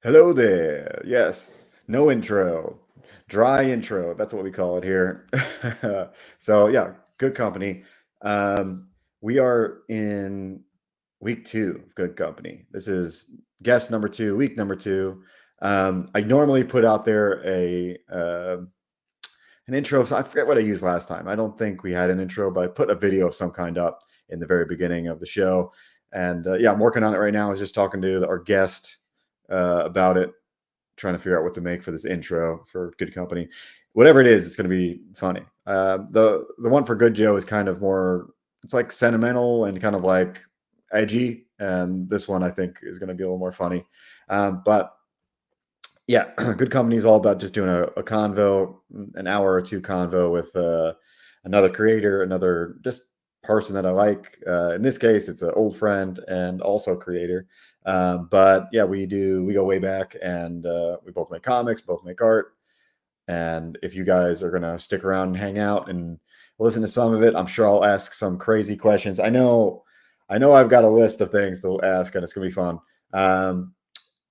Hello there. Yes, no intro, dry intro. That's what we call it here. So yeah, good company. Um, we are in week two of good company. This is guest number two, week number two. I normally put out there an intro. So I forget what I used last time. I don't think we had an intro, but I put a video of some kind up in the very beginning of the show. And yeah, I'm working on it right now. I was just talking to our guest about it, trying to figure out what to make for this intro for Good Company. Whatever it is, it's going to be funny. The one for Good Joe is kind of more. It's like sentimental and kind of like edgy, and this one I think is going to be a little more funny. But yeah, Good Company is all about just doing a convo, an hour or two convo with another creator, another just person that I like. In this case, it's an old friend and also creator. But yeah, we go way back, and we both make comics, both make art. And if you guys are gonna stick around and hang out and listen to some of it, I'm sure I'll ask some crazy questions. I know I've got a list of things to ask, and it's gonna be fun.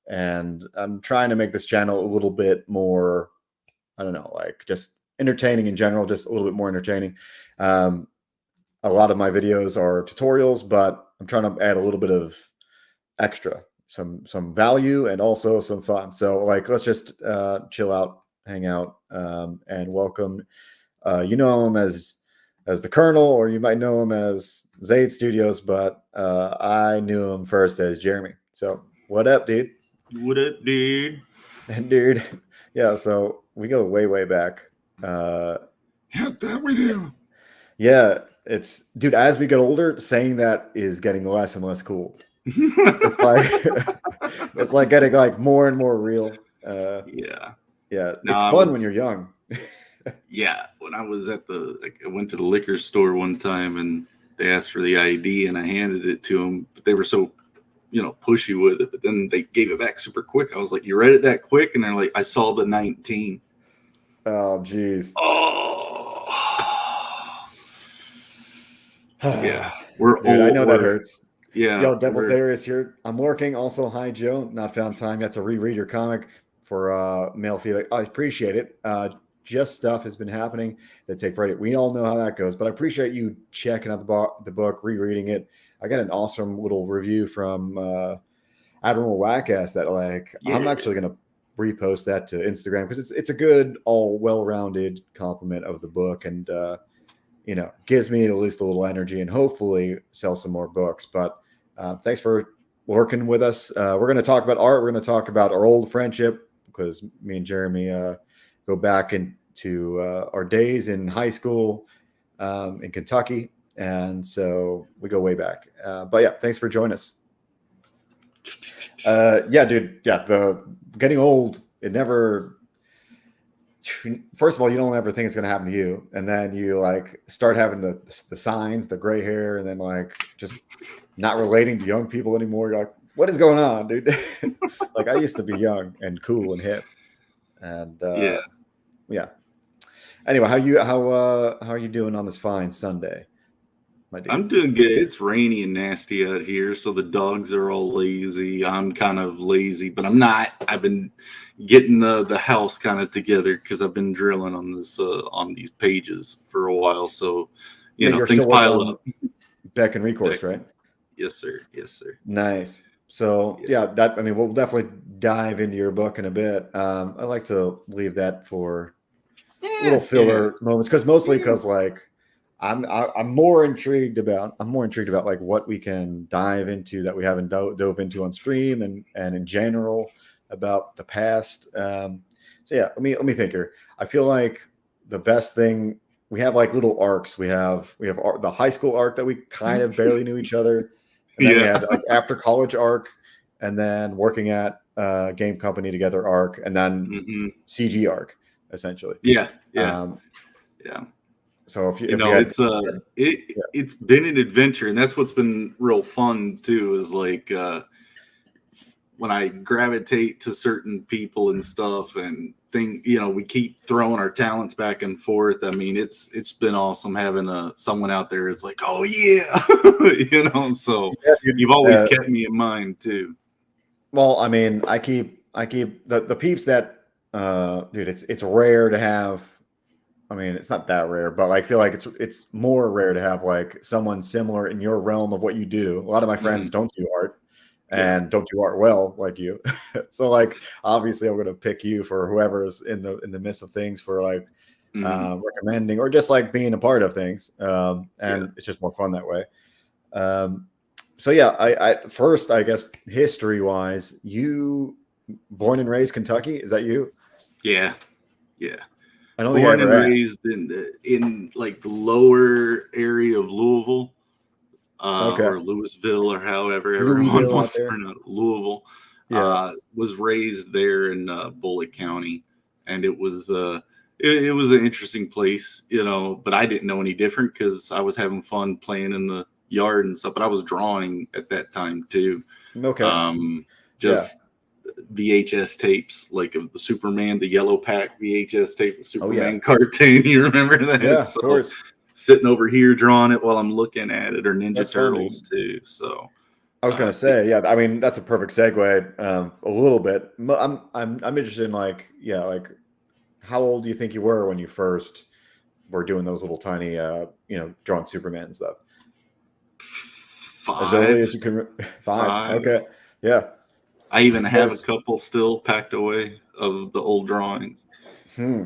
And I'm trying to make this channel a little bit more, I don't know, like just entertaining in general, just a little bit more entertaining. A lot of my videos are tutorials, but I'm trying to add a little bit of extra, some value and also some fun. So like, let's just chill out, hang out, and welcome. You know him as the Colonel, or you might know him as Zayd Studios, but I knew him first as Jeremy. So what up, dude? What up, dude? And dude, yeah. So we go way, way back. Yeah, that we do. Yeah, it's dude. As we get older, saying that is getting less and less cool. It's like it's like getting like more and more real. Yeah. Yeah, No, it's I fun when was. you're young. Yeah, when I was I went to the liquor store one time and they asked for the ID and I handed it to them, but they were so, pushy with it. But then they gave it back super quick. I was like, "You read it that quick?" And they're like, "I saw the 19." Oh, geez. Oh, yeah. We're Dude, I old. know that hurts. Yeah, Yo, Devil's we're Arius here. I'm working. Also, hi, Joe. Not found time yet to reread your comic for male feedback. I appreciate it. Just stuff has been happening that take credit. We all know how that goes, but I appreciate you checking out the book, rereading it. I got an awesome little review from Admiral Wackass that like I'm yeah, actually gonna repost that to Instagram because it's a good, all well-rounded compliment of the book, and gives me at least a little energy and hopefully sell some more books. But thanks for working with us. We're going to talk about art. We're going to talk about our old friendship because me and Jeremy go back into our days in high school in Kentucky. And so we go way back. But yeah, thanks for joining us. Yeah, dude. Yeah, the getting old, it never. First of all, you don't ever think it's going to happen to you, and then you like start having the signs, the gray hair, and then like just not relating to young people anymore. You're like, what is going on, dude? Like I used to be young and cool and hip, and yeah. yeah. Anyway, how are you doing on this fine Sunday, my dude? I'm doing good. It's rainy and nasty out here, so the dogs are all lazy. I'm kind of lazy, but I'm not. I've been getting the house kind of together because I've been drilling on this on these pages for a while. So, Yeah, you're things still working pile on up. Beck and Back. Recourse, right? Yes, sir. Yes, sir. Nice. So Yeah. yeah, that I mean, we'll definitely dive into your book in a bit. I like to leave that for little Yeah. Yeah. filler moments because mostly Yeah. because like I'm more intrigued about like what we can dive into that we haven't dove into on stream and in general about the past. So yeah, let me think here. I feel like the best thing, we have like little arcs. We have the high school arc that we kind of barely knew each other, and then we Yeah. had like after college arc, and then working at game company together arc, and then Hmm. CG arc essentially. Yeah. Yeah. Um, Yeah. so You if you know, had, it's it's been an adventure, and that's what's been real fun too. Is like when I gravitate to certain people and stuff, and we keep throwing our talents back and forth. I mean, it's been awesome having someone out there. It's like, oh yeah, So yeah, dude, you've always kept me in mind too. well, I mean, I keep I keep the peeps that dude, it's rare to have. I mean, it's not that rare, but I feel like it's more rare to have like someone similar in your realm of what you do. A lot of my friends Mhm. don't do art Yeah. and don't do art well like you. So like obviously I'm gonna pick you for whoever's in the midst of things for like Mhm. recommending or just like being a part of things. Yeah. And it's just more fun that way. Um, so yeah, I first I guess history wise, you born and raised Kentucky, is that you? Yeah. Yeah. I don't think I Born and ever asked. raised in like the lower area of Louisville, Okay. or Louisville, or however everyone Louisville out wants to there. pronounce it. Louisville. Yeah. Was raised there in Bullitt County, and it was an interesting place, But I didn't know any different because I was having fun playing in the yard and stuff. But I was drawing at that time too. Okay. Um, Yeah. just VHS tapes, like of the Superman, the yellow pack VHS tape, the Oh yeah. Superman cartoon. You remember that? Yeah, of So course. sitting over here drawing it while I'm looking at it, or Ninja That's fun, Turtles dude. too. So I was gonna yeah. say, yeah. I mean, that's a perfect segue. A little bit. I'm interested in like, yeah, like how old do you think you were when you first were doing those little tiny, drawing Superman and stuff? As early as Five, you can. 5. five. Okay. Yeah. I even have a Because couple still packed away of the old drawings. hmm,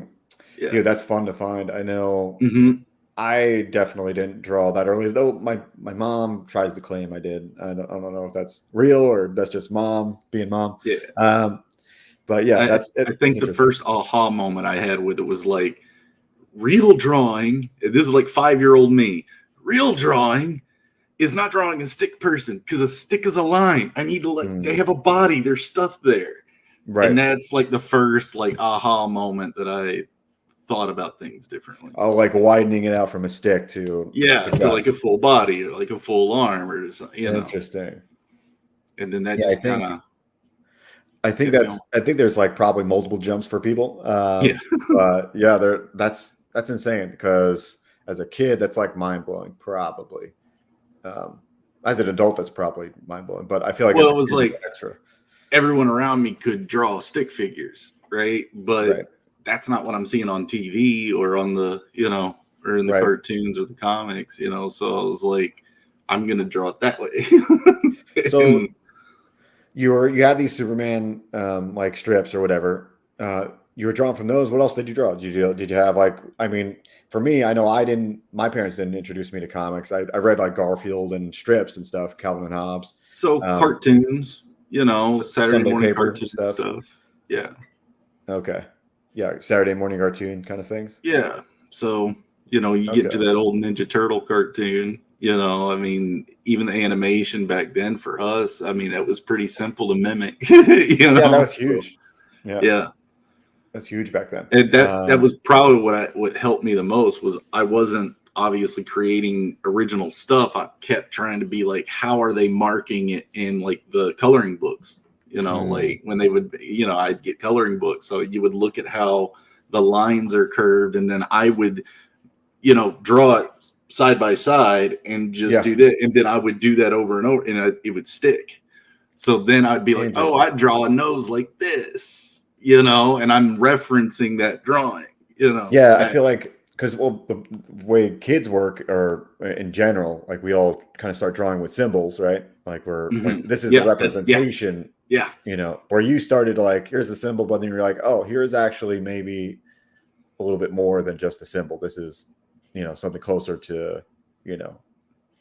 Yeah. dude, that's fun to find. I know. Hmm. I definitely didn't draw that early, though. My mom tries to claim I did. I don't know if that's real or that's just mom being mom. Yeah. Um, but yeah, I, I it's think the interesting. first aha moment I had with it was like, real drawing. This is like 5-year old me. Real drawing is not drawing a stick person, because a stick is a line. I need to they Mm, have a body. There's stuff there. And right. that's like the first like aha moment that I thought about things differently. Oh, like widening it out from a stick to Yeah, the to like a chest. full body or like a full arm or something. Interesting. And then that Yeah, I just kind think of I think kept going. that's I think there's like probably multiple jumps for people. Yeah. But yeah, that's insane because as a kid, that's like mind blowing, probably. Um, as an adult, that's probably mind blowing. But I feel like as Well, a it was kid, it's like extra. everyone around me could draw stick figures, right? But Right. that's not what I'm seeing on TV or on or in the Right. cartoons or the comics. So I was like, I'm gonna draw it that way. So And you had these Superman like strips or whatever. You were drawing from those. What else did you draw? Did you have like? I mean, for me, I know I didn't. My parents didn't introduce me to comics. I read like Garfield and strips and stuff, Calvin and Hobbes, so um, cartoons, Saturday Sunday morning paper cartoon stuff. stuff. Yeah. Okay, yeah, Saturday morning cartoon kind of things. Yeah. So, you get into Okay, that old Ninja Turtle cartoon, I mean, even the animation back then for us, I mean, that was pretty simple to mimic, yeah, that was So, huge. Yeah, yeah. that's huge back then. And that was probably what helped me the most. Was I wasn't obviously creating original stuff. I kept trying to be like, how are they marking it in like the coloring books? Hmm, Like when they would, I'd get coloring books. So you would look at how the lines are curved, and then I would, draw it side by side and just yeah, do that. And then I would do that over and over, and it would stick. So then I'd be like, oh, interesting. I'd draw a nose like this, and I'm referencing that drawing, Yeah, I back. feel like because well, the way kids work, or in general, like we all kind of start drawing with symbols, right? Like we're like Mhm. this is the Yeah, yeah, representation, yeah. where you started like here's the symbol, but then you're like, oh, here's actually maybe a little bit more than just a symbol. This is something closer to you know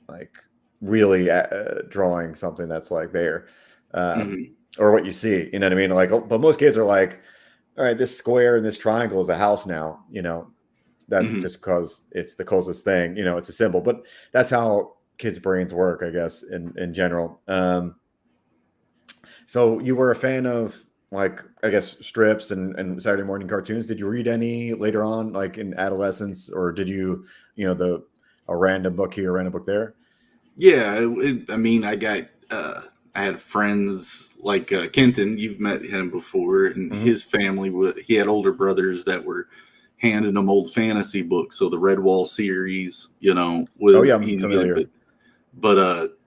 like really drawing something that's like there, um, Mhm. or what you see. You know what I mean? Like, but most kids are like, all right, this square and this triangle is a house now. That's Mhm. just because it's the closest thing. It's a symbol, but that's how kids' brains work, I guess, in general. So you were a fan of like I guess strips and Saturday morning cartoons. Did you read any later on, like in adolescence, or did you, the a random book here, a random book there? Yeah, I mean, I had friends like Kenton. You've met him before, and Hmm. his family. He had older brothers that were handing him old fantasy books. So the Redwall series, Oh yeah, was I'm easy to get. familiar. But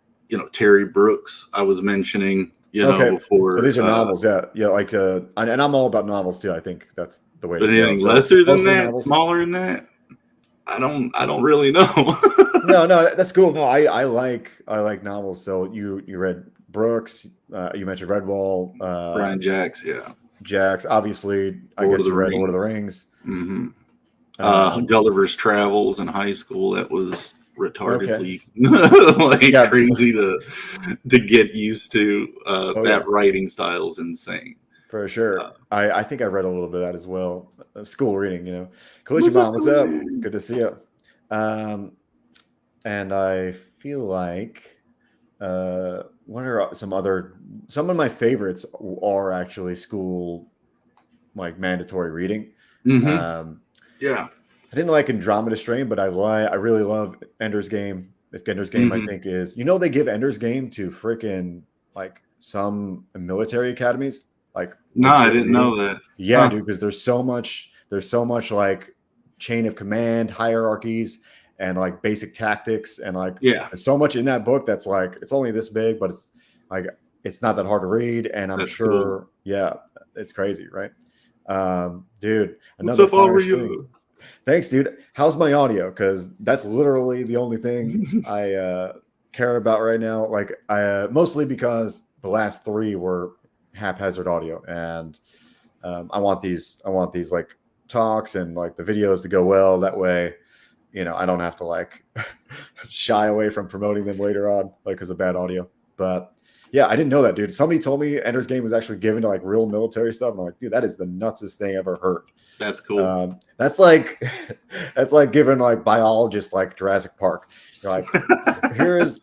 Terry Brooks, I was mentioning. Okay. So before. these are novels, yeah, yeah. Like, and I'm all about novels too. I think that's the way But to go. anything So lesser than mostly that, novels. smaller than that, I don't really know. No, no, that's cool. No, I like novels. So you read Brooks. You mentioned Redwall. Brian Jacks, yeah. Jax. Obviously, I Lord of guess the you read Lord of the Rings. Rings. Hmm. Um, Gulliver's Travels in high school. That was okay. retardedly like Yeah. crazy to get used to. Oh That yeah, writing style is insane. for sure. Uh, I think I read a little bit of that as well. School reading, Collision what's up, Bomb, what's up? Collision? Good to see you. Um, and I feel like what are some of my favorites are actually school like mandatory reading. Hmm. Um, Yeah. I didn't like Andromeda Strain, but I really love Ender's Game. Ender's Game, I Hmm. think, is they give Ender's Game to freaking like some military academies, like No, I legit didn't reading. know that. Yeah, Huh. dude, because there's so much like chain of command hierarchies and like basic tactics and like Yeah, there's so much in that book that's like it's only this big, but it's like it's not that hard to read, and I'm that's cool. sure, yeah, it's crazy, right? Dude, What's another up, fire stream. Aria? Thanks, dude. How's my audio? Because that's literally the only thing I care about right now. Like, mostly because the last three were haphazard audio, and I want these like talks and like the videos to go well. That way, I don't have to like shy away from promoting them later on, like because of bad audio. But yeah, I didn't know that, dude. Somebody told me Ender's Game was actually given to like real military stuff. And I'm like, dude, that is the nutsest thing I've ever heard. That's cool. That's like that's like giving like biologists like Jurassic Park. You're like, here is,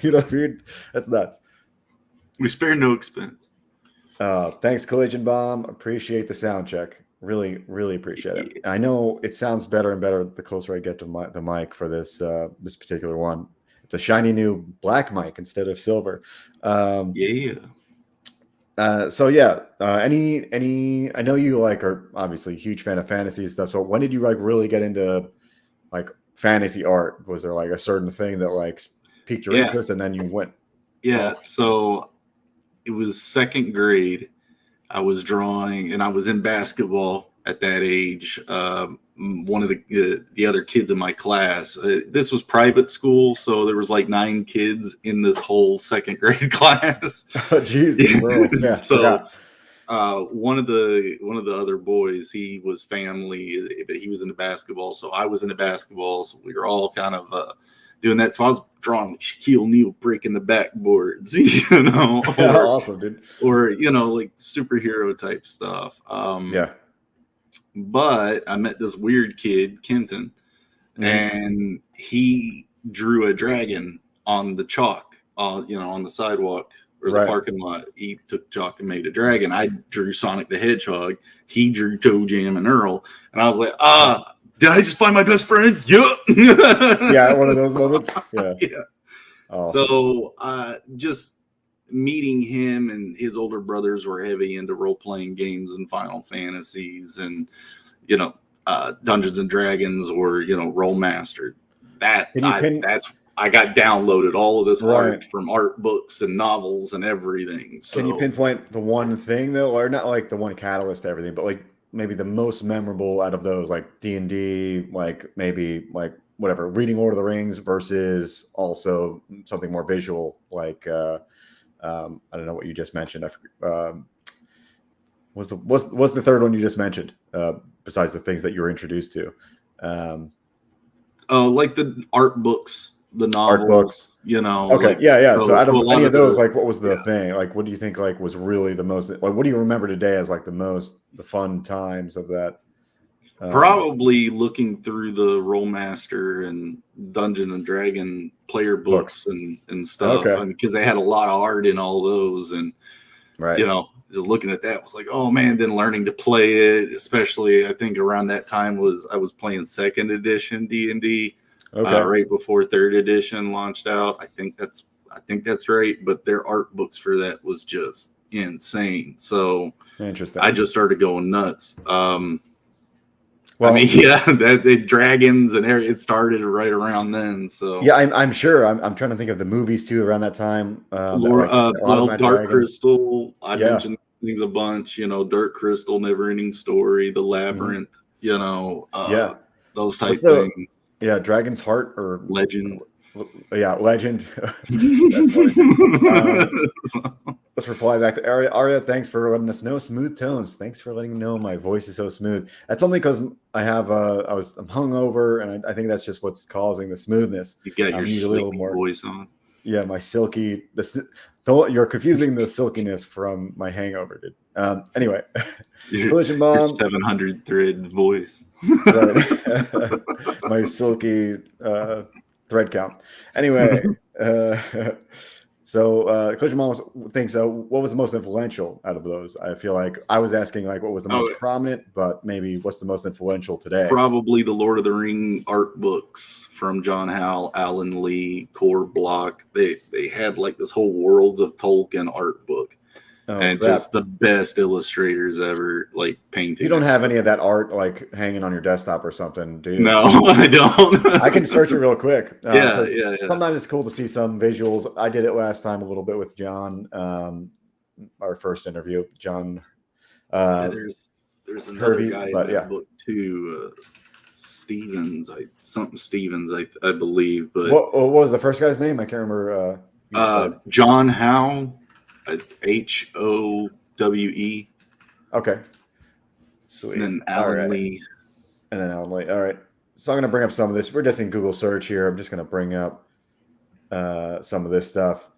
dude, that's nuts. We spare no expense. Thanks, Collision Bomb. Appreciate the sound check. Really, really appreciate it. Yeah. I know it sounds better and better the closer I get to the mic for this particular one. It's a shiny new black mic instead of silver. Yeah. So yeah, any I know you like are obviously a huge fan of fantasy stuff. So when did you like really get into like fantasy art? Was there like a certain thing that like piqued your Yeah. interest and then you went Yeah. off? So it was second grade. I was drawing, and I was in basketball at that age. One of the other kids in my class. This was private school, so there was like 9 kids in this whole second grade class. Jesus, bro. Yeah, So one of the other boys, he was family, but he was into basketball, so I was into basketball. So we were all kind of doing that. So I was drawing Shaquille O'Neal breaking the backboards, or awesome, dude. or like superhero type stuff. Yeah. But I met this weird kid, Kenton, and he drew a dragon on the chalk, on the sidewalk or the parking lot. He took chalk and made a dragon. I drew Sonic the Hedgehog. He drew Toe Jam and Earl, and I was like, did I just find my best friend? Yup. Yeah, one of those moments. Yeah. Yeah. Oh. So just meeting him, and his older brothers were heavy into role-playing games and Final Fantasies and Dungeons and Dragons or Roll Master. I got downloaded all of this art from art books and novels and everything. So can you pinpoint the one thing though, or not like the one catalyst to everything, but like maybe the most memorable out of those, like D&D, like maybe like whatever, reading Lord of the Rings versus also something more visual, like I don't know what you just mentioned. What's the third one you just mentioned? Besides the things that you were introduced to, like the art books, the novels, art books. Okay, like, yeah. So out of any of those, like, what was the yeah. thing? Like, what do you think like was really the most? Like, what do you remember today as like the fun times of that? Probably looking through the Rollmaster and Dungeon and Dragon player books and stuff, because they had a lot of art in all those, and just looking at that was like, oh man. Then learning to play it, especially I think around that time I was playing 2nd edition D&D, right before 3rd edition launched out. I think that's right. But their art books for that was just insane. So interesting. I just started going nuts. I mean, yeah, the dragons and it started right around then. So yeah, I'm sure. I'm trying to think of the movies too around that time. That, like, a lot of them had Dark dragons. Crystal. I Yeah. mentioned things a bunch. Dark Crystal, Neverending Story, The Labyrinth. Yeah. Those type What's the things. Dragon's Heart or Legend. Yeah, Legend. That's funny. Let's reply back to Aria. Aria, thanks for letting us know. Smooth tones. Thanks for letting me know my voice is so smooth. That's only because I'm hungover, and I think that's just what's causing the smoothness. You got your usually a little sleepy more voice on. Yeah, my silky. You're confusing the silkiness from my hangover, dude. Anyway, collision bomb. Your 700 thread voice. Right. My silky thread count. Anyway, so collision bomb thinks, what was the most influential out of those? I feel like I was asking like what was the most prominent, but maybe what's the most influential today? Probably the Lord of the Ring art books from John Howe, Alan Lee, Core Block. They had like this whole Worlds of Tolkien art book. And crap. Just the best illustrators ever, like painting. You don't have any of that art like hanging on your desktop or something, do you? No, I don't. I can search it real quick. Yeah. Sometimes it's cool to see some visuals. I did it last time a little bit with John, our first interview. John. There's another guy in that book too, Stevens. I believe. But what was the first guy's name? I can't remember. John Howe. Howe. Okay. Sweet. And then Alan Lee. And then Alan Lee. All right. So I'm going to bring up some of this. We're just in Google search here. I'm just going to bring up some of this stuff.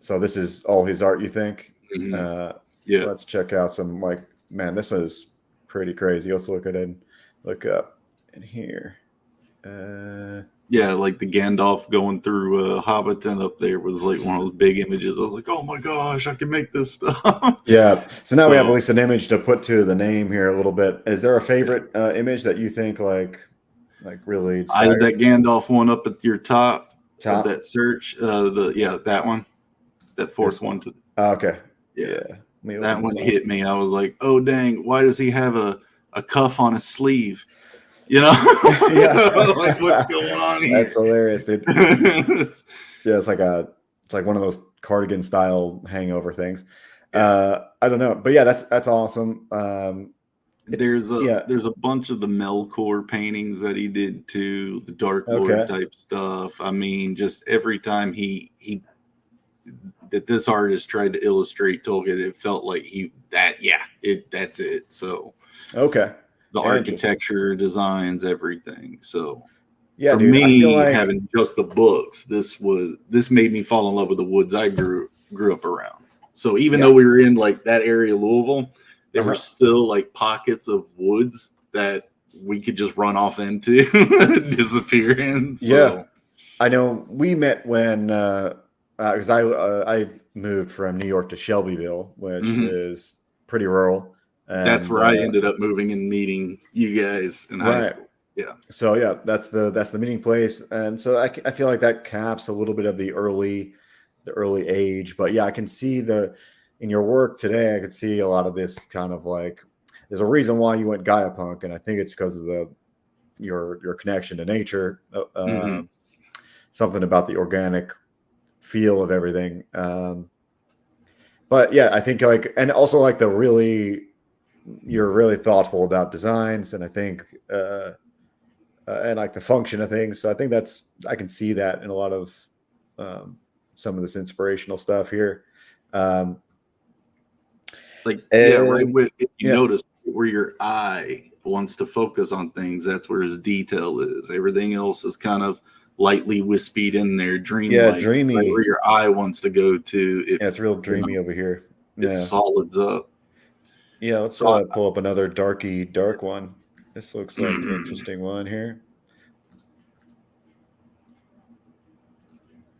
So this is all his art, you think? Mm-hmm. Yeah. Let's check out some, like, man, this is pretty crazy. Let's look up in here. Yeah, like the Gandalf going through Hobbiton up there was like one of those big images. I was like, oh my gosh, I can make this stuff. Yeah. So now we have at least an image to put to the name here a little bit. Is there a favorite image that you think like really inspired? I had that Gandalf one up at your top of that search. That one. That fourth one. Okay. Yeah. That one hit me. I was like, oh dang, why does he have a cuff on his sleeve? Like what's going on here? That's hilarious, dude. Yeah, it's like one of those cardigan style hangover things. I don't know, but yeah, that's awesome. There's a bunch of the Melkor paintings that he did too, the Dark Lord type stuff. I mean, just every time that this artist tried to illustrate Tolkien, it felt like that's it. So the architecture, designs, everything. So for me, having just the books, this made me fall in love with the woods I grew up around. So even though we were in like that area of Louisville, there were still like pockets of woods that we could just run off into, disappear in. So. Yeah, I know we met when because I moved from New York to Shelbyville, which is pretty rural. And that's where I ended up moving and meeting you guys in high school. Yeah. So yeah, that's the meeting place, and so I feel like that caps a little bit of the early age. But yeah, I can see in your work today, I could see a lot of this kind of like. There's a reason why you went Gaia Punk, and I think it's because of your connection to nature. Something about the organic feel of everything. But yeah, I think and also like you're really thoughtful about designs, and I think and like the function of things. So I think I can see that in a lot of some of this inspirational stuff here. If you notice where your eye wants to focus on things, that's where his detail is. Everything else is kind of lightly wispied in there, dreamy. Right where your eye wants to go to. It's real dreamy over here. It solids up. Yeah, let's pull up another dark one. This looks like an interesting one here.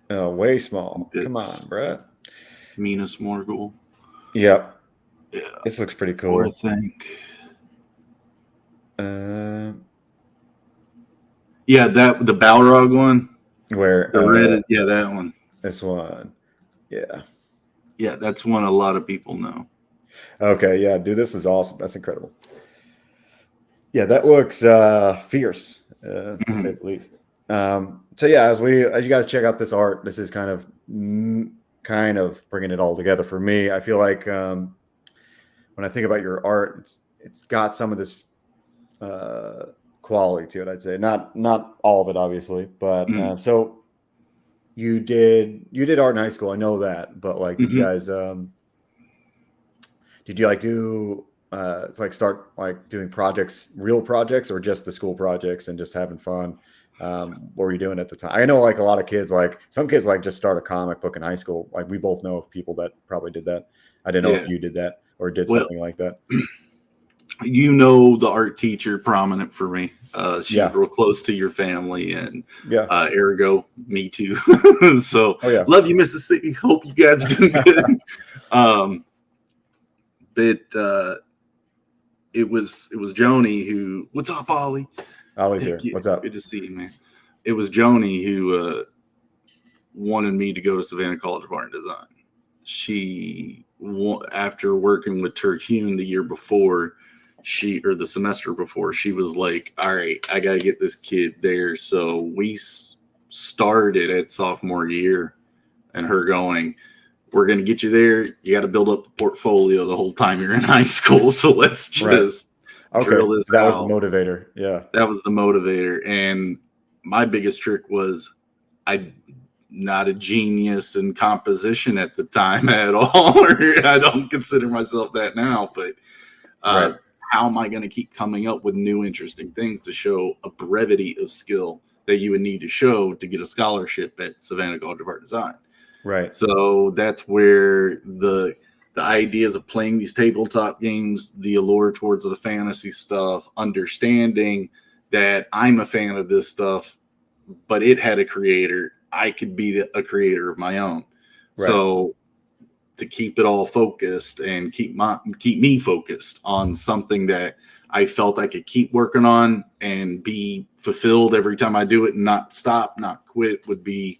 Oh, way small. Come on, Brett. Minas Morgul. Yep. Yeah. This looks pretty cool. I think. The Balrog one. Where that one. This one. Yeah. Yeah, that's one a lot of people know. Okay, yeah, dude, this is awesome. That's incredible. Yeah, that looks fierce, to say the least. So yeah, as you guys check out this art, this is kind of bringing it all together for me. I feel like when I think about your art, it's got some of this quality to it. I'd say not all of it, obviously, but Mm-hmm. so you did art in high school. I know that, but like, did you Mm-hmm. guys did you like do like start like doing projects, real projects, or just the school projects and just having fun? What were you doing at the time? I know like a lot of kids, like some kids like just start a comic book in high school. Like we both know of people that probably did that. I didn't know Yeah. if you did that or did Well, something like that. the art teacher prominent for me. She's Yeah. real close to your family, and Yeah. ergo, me too. So Oh yeah. love you, Mississippi. Hope you guys are doing good. But it was Joni who. What's up, Ollie? Ollie's Heck here. yeah, What's up? good to see you, man. It was Joni who wanted me to go to Savannah College of Art and Design. She, after working with Terhune the year before, the semester before, she was like, all right, I got to get this kid there. So we started at sophomore year, and her going, we're going to get you there. You got to build up a portfolio the whole time you're in high school. So let's just drill this that out. was the motivator. Yeah. That was the motivator. And my biggest trick was I'm not a genius in composition at the time at all. I don't consider myself that now, but Right. how am I going to keep coming up with new interesting things to show a brevity of skill that you would need to show to get a scholarship at Savannah College of Art and Design? Right. So that's where the ideas of playing these tabletop games, the allure towards the fantasy stuff, understanding that I'm a fan of this stuff, but it had a creator. I could be a creator of my own. Right. So to keep it all focused and keep me focused on something that I felt I could keep working on and be fulfilled every time I do it and not stop, not quit, would be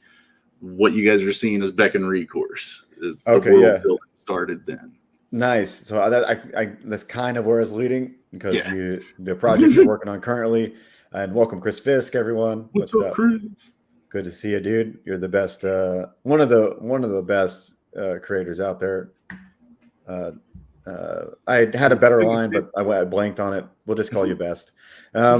what you guys are seeing as Beck and Recourse. Okay, the world yeah. building started then. Nice. So that's kind of where I was leading, because the project you're working on currently. And welcome, Chris Fisk, everyone. What's up, Chris? Good to see you, dude. You're the best. One of the best creators out there. I had a better line, but I blanked on it. We'll just call you best. I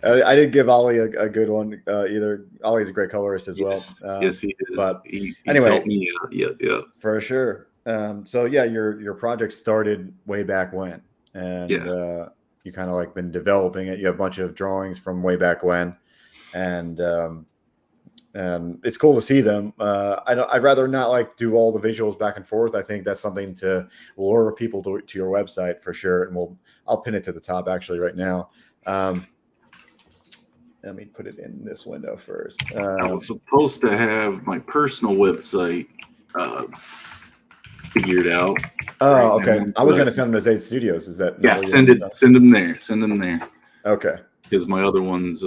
didn't give Ollie a good one either. Ollie's a great colorist as well. Yes, he is. But he's anyway, helped me out. Yeah, for sure. So yeah, your project started way back when, and you kind of like been developing it. You have a bunch of drawings from way back when, and it's cool to see them. I'd rather not like do all the visuals back and forth. I think that's something to lure people to your website for sure. And I'll pin it to the top actually right now. Let me put it in this window first. I was supposed to have my personal website figured out. Oh, okay. I was going to send them to Zade Studios. Is that? Yeah, send them there. Send them there. Okay. Because my other one's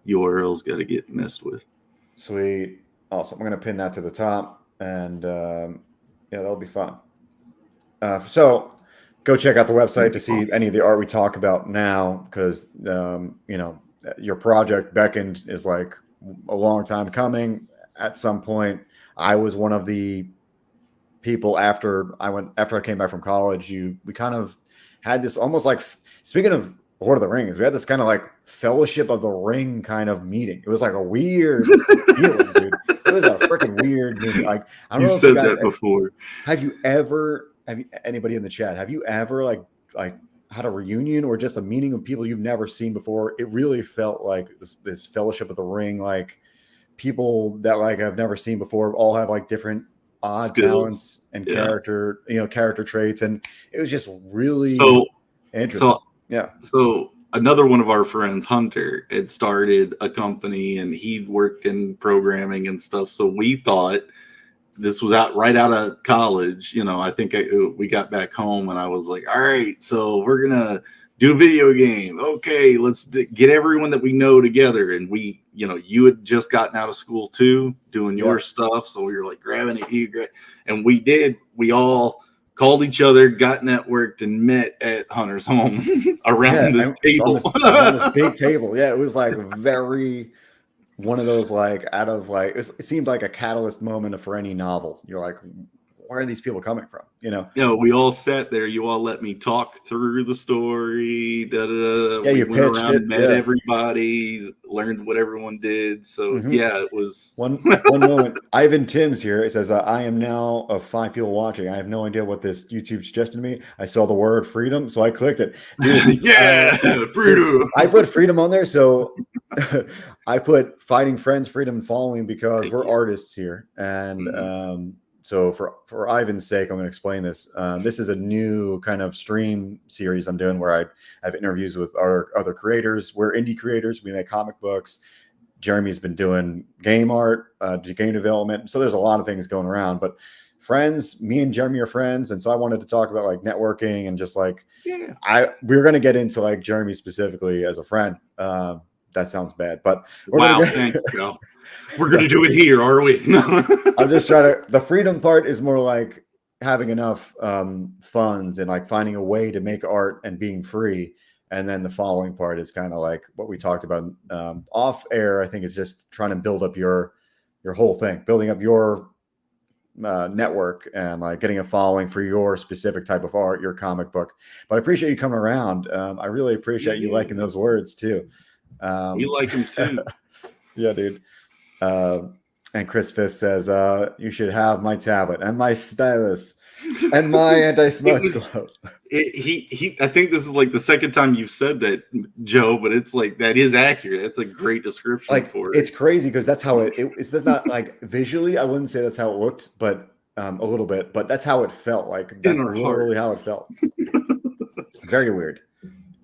URL's got to get messed with. Sweet. Awesome. I'm going to pin that to the top, and yeah, that'll be fun. So go check out the website to see any of the art we talk about now, because your project Beckoned is like a long time coming. At some point, I was one of the people after I came back from college. We kind of had this almost like, speaking of Lord of the Rings, we had this kind of like Fellowship of the Ring kind of meeting. It was like a weird feeling, dude. It was a freaking weird meeting. Like, I don't know if you said that before. Have you anybody in the chat? Have you ever like had a reunion or just a meeting of people you've never seen before? It really felt like this Fellowship of the Ring, like people that like I've never seen before, all have like different odd skills, talents and character traits, and it was just really interesting. So another one of our friends, Hunter, had started a company and he'd worked in programming and stuff. So we thought this was right out of college. I think we got back home and I was like, all right, so we're going to do a video game. Okay, let's get everyone that we know together. And we, you had just gotten out of school too, doing your stuff. So we were like grabbing it, and we all called each other, got networked, and met at Hunter's home around this table. On this big table. Yeah, it was like very one of those like out of like it seemed like a catalyst moment for any novel. You're like, where are these people coming from? You know, we all sat there. You all let me talk through the story. Yeah, we you went pitched around, it, met everybody, learned what everyone did. So yeah, it was one moment. Ivan Timms here. It says, "I am now of 5 people watching. I have no idea what this YouTube suggested to me. I saw the word freedom, so I clicked it." Dude, freedom. I put freedom on there, so I put fighting friends, freedom, and following because we're artists here, and so for Ivan's sake, I'm going to explain this. This is a new kind of stream series I'm doing where I have interviews with other creators. We're indie creators. We make comic books. Jeremy's been doing game art, game development. So there's a lot of things going around. But friends, me and Jeremy are friends, and so I wanted to talk about like networking and just like we're going to get into like Jeremy specifically as a friend. That sounds bad, but thanks, Joe. We're going to do it here, are we? I'm just trying to. The freedom part is more like having enough funds and like finding a way to make art and being free. And then the following part is kind of like what we talked about off air. I think is just trying to build up your whole thing, building up your network and like getting a following for your specific type of art, your comic book. But I appreciate you coming around. I really appreciate you liking those words too. We like him too. Yeah, dude. And Chris Fist says, you should have my tablet and my stylus and my anti-smudge glove. I think this is like the second time you've said that, Joe, but it's like that is accurate. That's a great description for it. It's crazy because that's how it's not like visually, I wouldn't say that's how it looked, but a little bit, but that's how it felt. Like that's literally how it felt. It's very weird.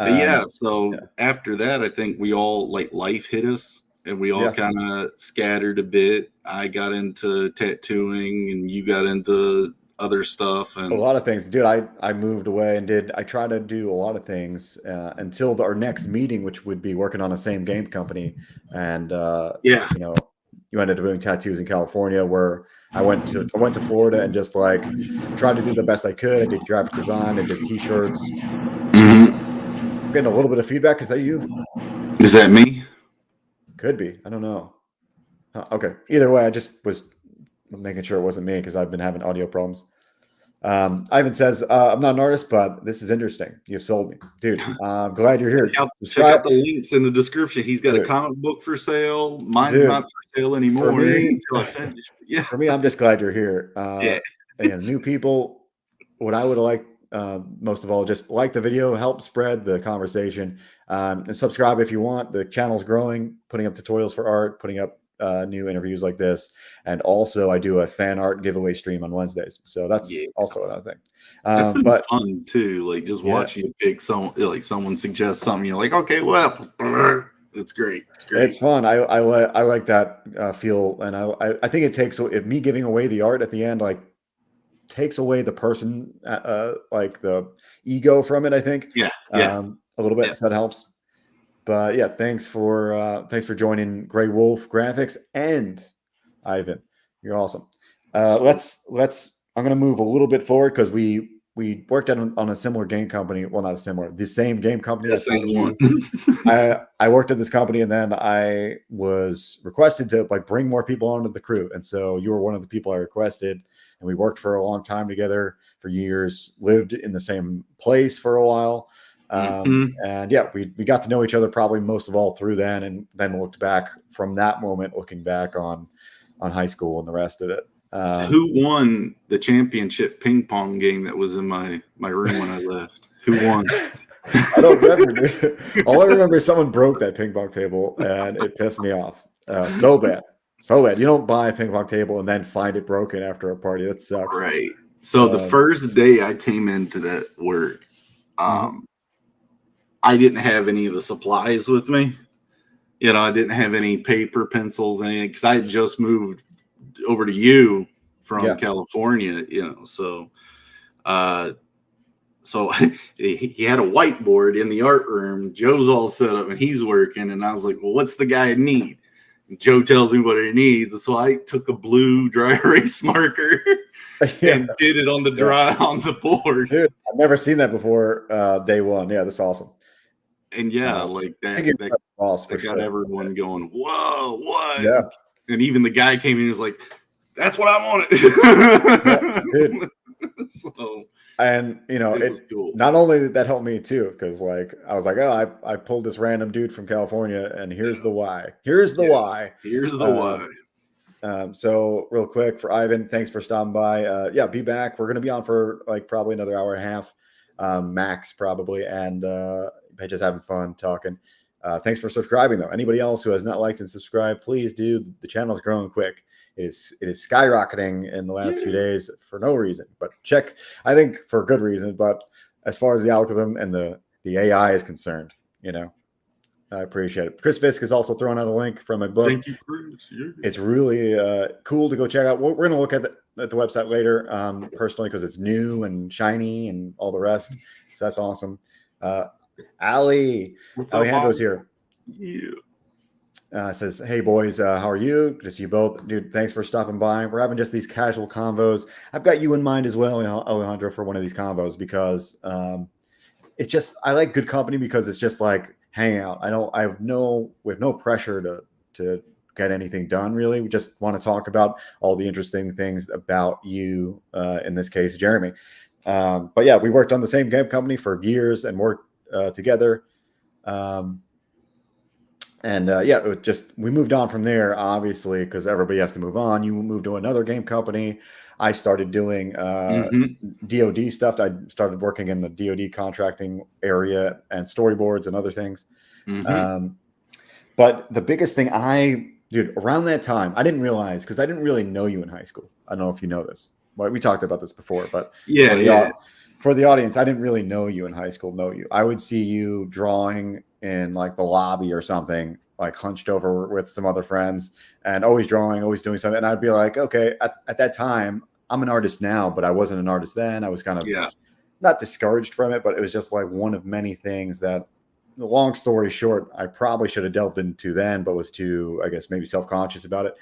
After that, I think we all like life hit us and we all kind of scattered a bit. I got into tattooing and you got into other stuff and a lot of things, dude. I moved away and I tried to do a lot of things until our next meeting, which would be working on the same game company. And you know, you ended up doing tattoos in California, where I went to Florida and just like tried to do the best I could. I did graphic design, I did t-shirts. I'm getting a little bit of feedback. Is that you? Is that me? Could be. I don't know. Okay. Either way, I just was making sure it wasn't me because I've been having audio problems. Ivan says, I'm not an artist, but this is interesting. You've sold me. Dude, I'm glad you're here. Check out the links in the description. He's got a comic book for sale. Mine's not for sale anymore until I finish. Yeah. For me, I'm just glad you're here. New people, what I would like most of all, just like the video, help spread the conversation, and subscribe if you want. The channel's growing, putting up tutorials for art, putting up new interviews like this, and also I do a fan art giveaway stream on Wednesdays, so that's also another thing. That's been fun too, like just watching you pick someone suggests something, you're like, okay, well, it's great. It's fun. I like that feel, and I think it takes, if me giving away the art at the end like takes away the person like the ego from it, I think a little bit, so that helps. But yeah, thanks for joining Gray Wolf Graphics and Ivan. You're awesome. Let's I'm gonna move a little bit forward because we worked on a similar game company. Well, not a similar, the same game company. The same one. I worked at this company and then I was requested to like bring more people onto the crew. And so you were one of the people I requested, and we worked for a long time together for years, lived in the same place for a while. And yeah, we got to know each other probably most of all through then, and then looked back from that moment, looking back on high school and the rest of it. Who won the championship ping pong game that was in my room when I left? Who won? I don't remember, dude. All I remember is someone broke that ping pong table and it pissed me off so bad. You don't buy a ping pong table and then find it broken after a party. That sucks. Right. So the first day I came into that work, I didn't have any of the supplies with me. You know, I didn't have any paper, pencils, anything, because I had just moved over to you from California, you know. So he had a whiteboard in the art room. Joe's all set up and he's working. And I was like, well, what's the guy need? And Joe tells me what he needs. So I took a blue dry erase marker Yeah. and did it on the dry on the board. Dude, I've never seen that before. Day one. Yeah, that's awesome. And yeah, like I that think it's boss for got sure. everyone going, whoa, what? Yeah. And even the guy came in and was like, that's what I wanted. Yeah, dude. So, and it was cool. Not only did that help me too, because like I was like, oh, I pulled this random dude from California, and here's the why. Here's the why. Here's the why. So real quick for Ivan, thanks for stopping by. Yeah, be back. We're gonna be on for like probably another hour and a half, max probably, and just having fun talking. Thanks for subscribing though. Anybody else who has not liked and subscribed, please do. The channel is growing quick. It is skyrocketing in the last few days for no reason, but I think for good reason. But as far as the algorithm and the AI is concerned, I appreciate it. Chris Fisk is also throwing out a link from my book. Thank you, Chris. Yeah. It's really cool to go check out. We're going to look at the website later, personally, because it's new and shiny and all the rest. So that's awesome. Alejandro's here. Yeah. Says, hey boys, how are you? Good to see you both. Dude, thanks for stopping by. We're having just these casual convos. I've got you in mind as well, Alejandro, for one of these convos, because it's just, I like good company because it's just like hangout. We have no pressure to get anything done, really. We just want to talk about all the interesting things about you, in this case, Jeremy. But yeah, we worked on the same game company for years and worked together. We moved on from there, obviously, because everybody has to move on. You moved to another game company. I started doing DoD stuff. I started working in the DoD contracting area and storyboards and other things. But the biggest thing around that time, I didn't realize, because I didn't really know you in high school. I don't know if you know this. Well, we talked about this before, but for the audience, I didn't really know you in high school. I would see you drawing in like the lobby or something, like hunched over with some other friends, and always drawing, always doing something. And I'd be like, okay, at that time, I'm an artist now, but I wasn't an artist then. I was kind of not discouraged from it, but it was just like one of many things that, long story short, I probably should have delved into then, but was too, I guess, maybe self-conscious about it.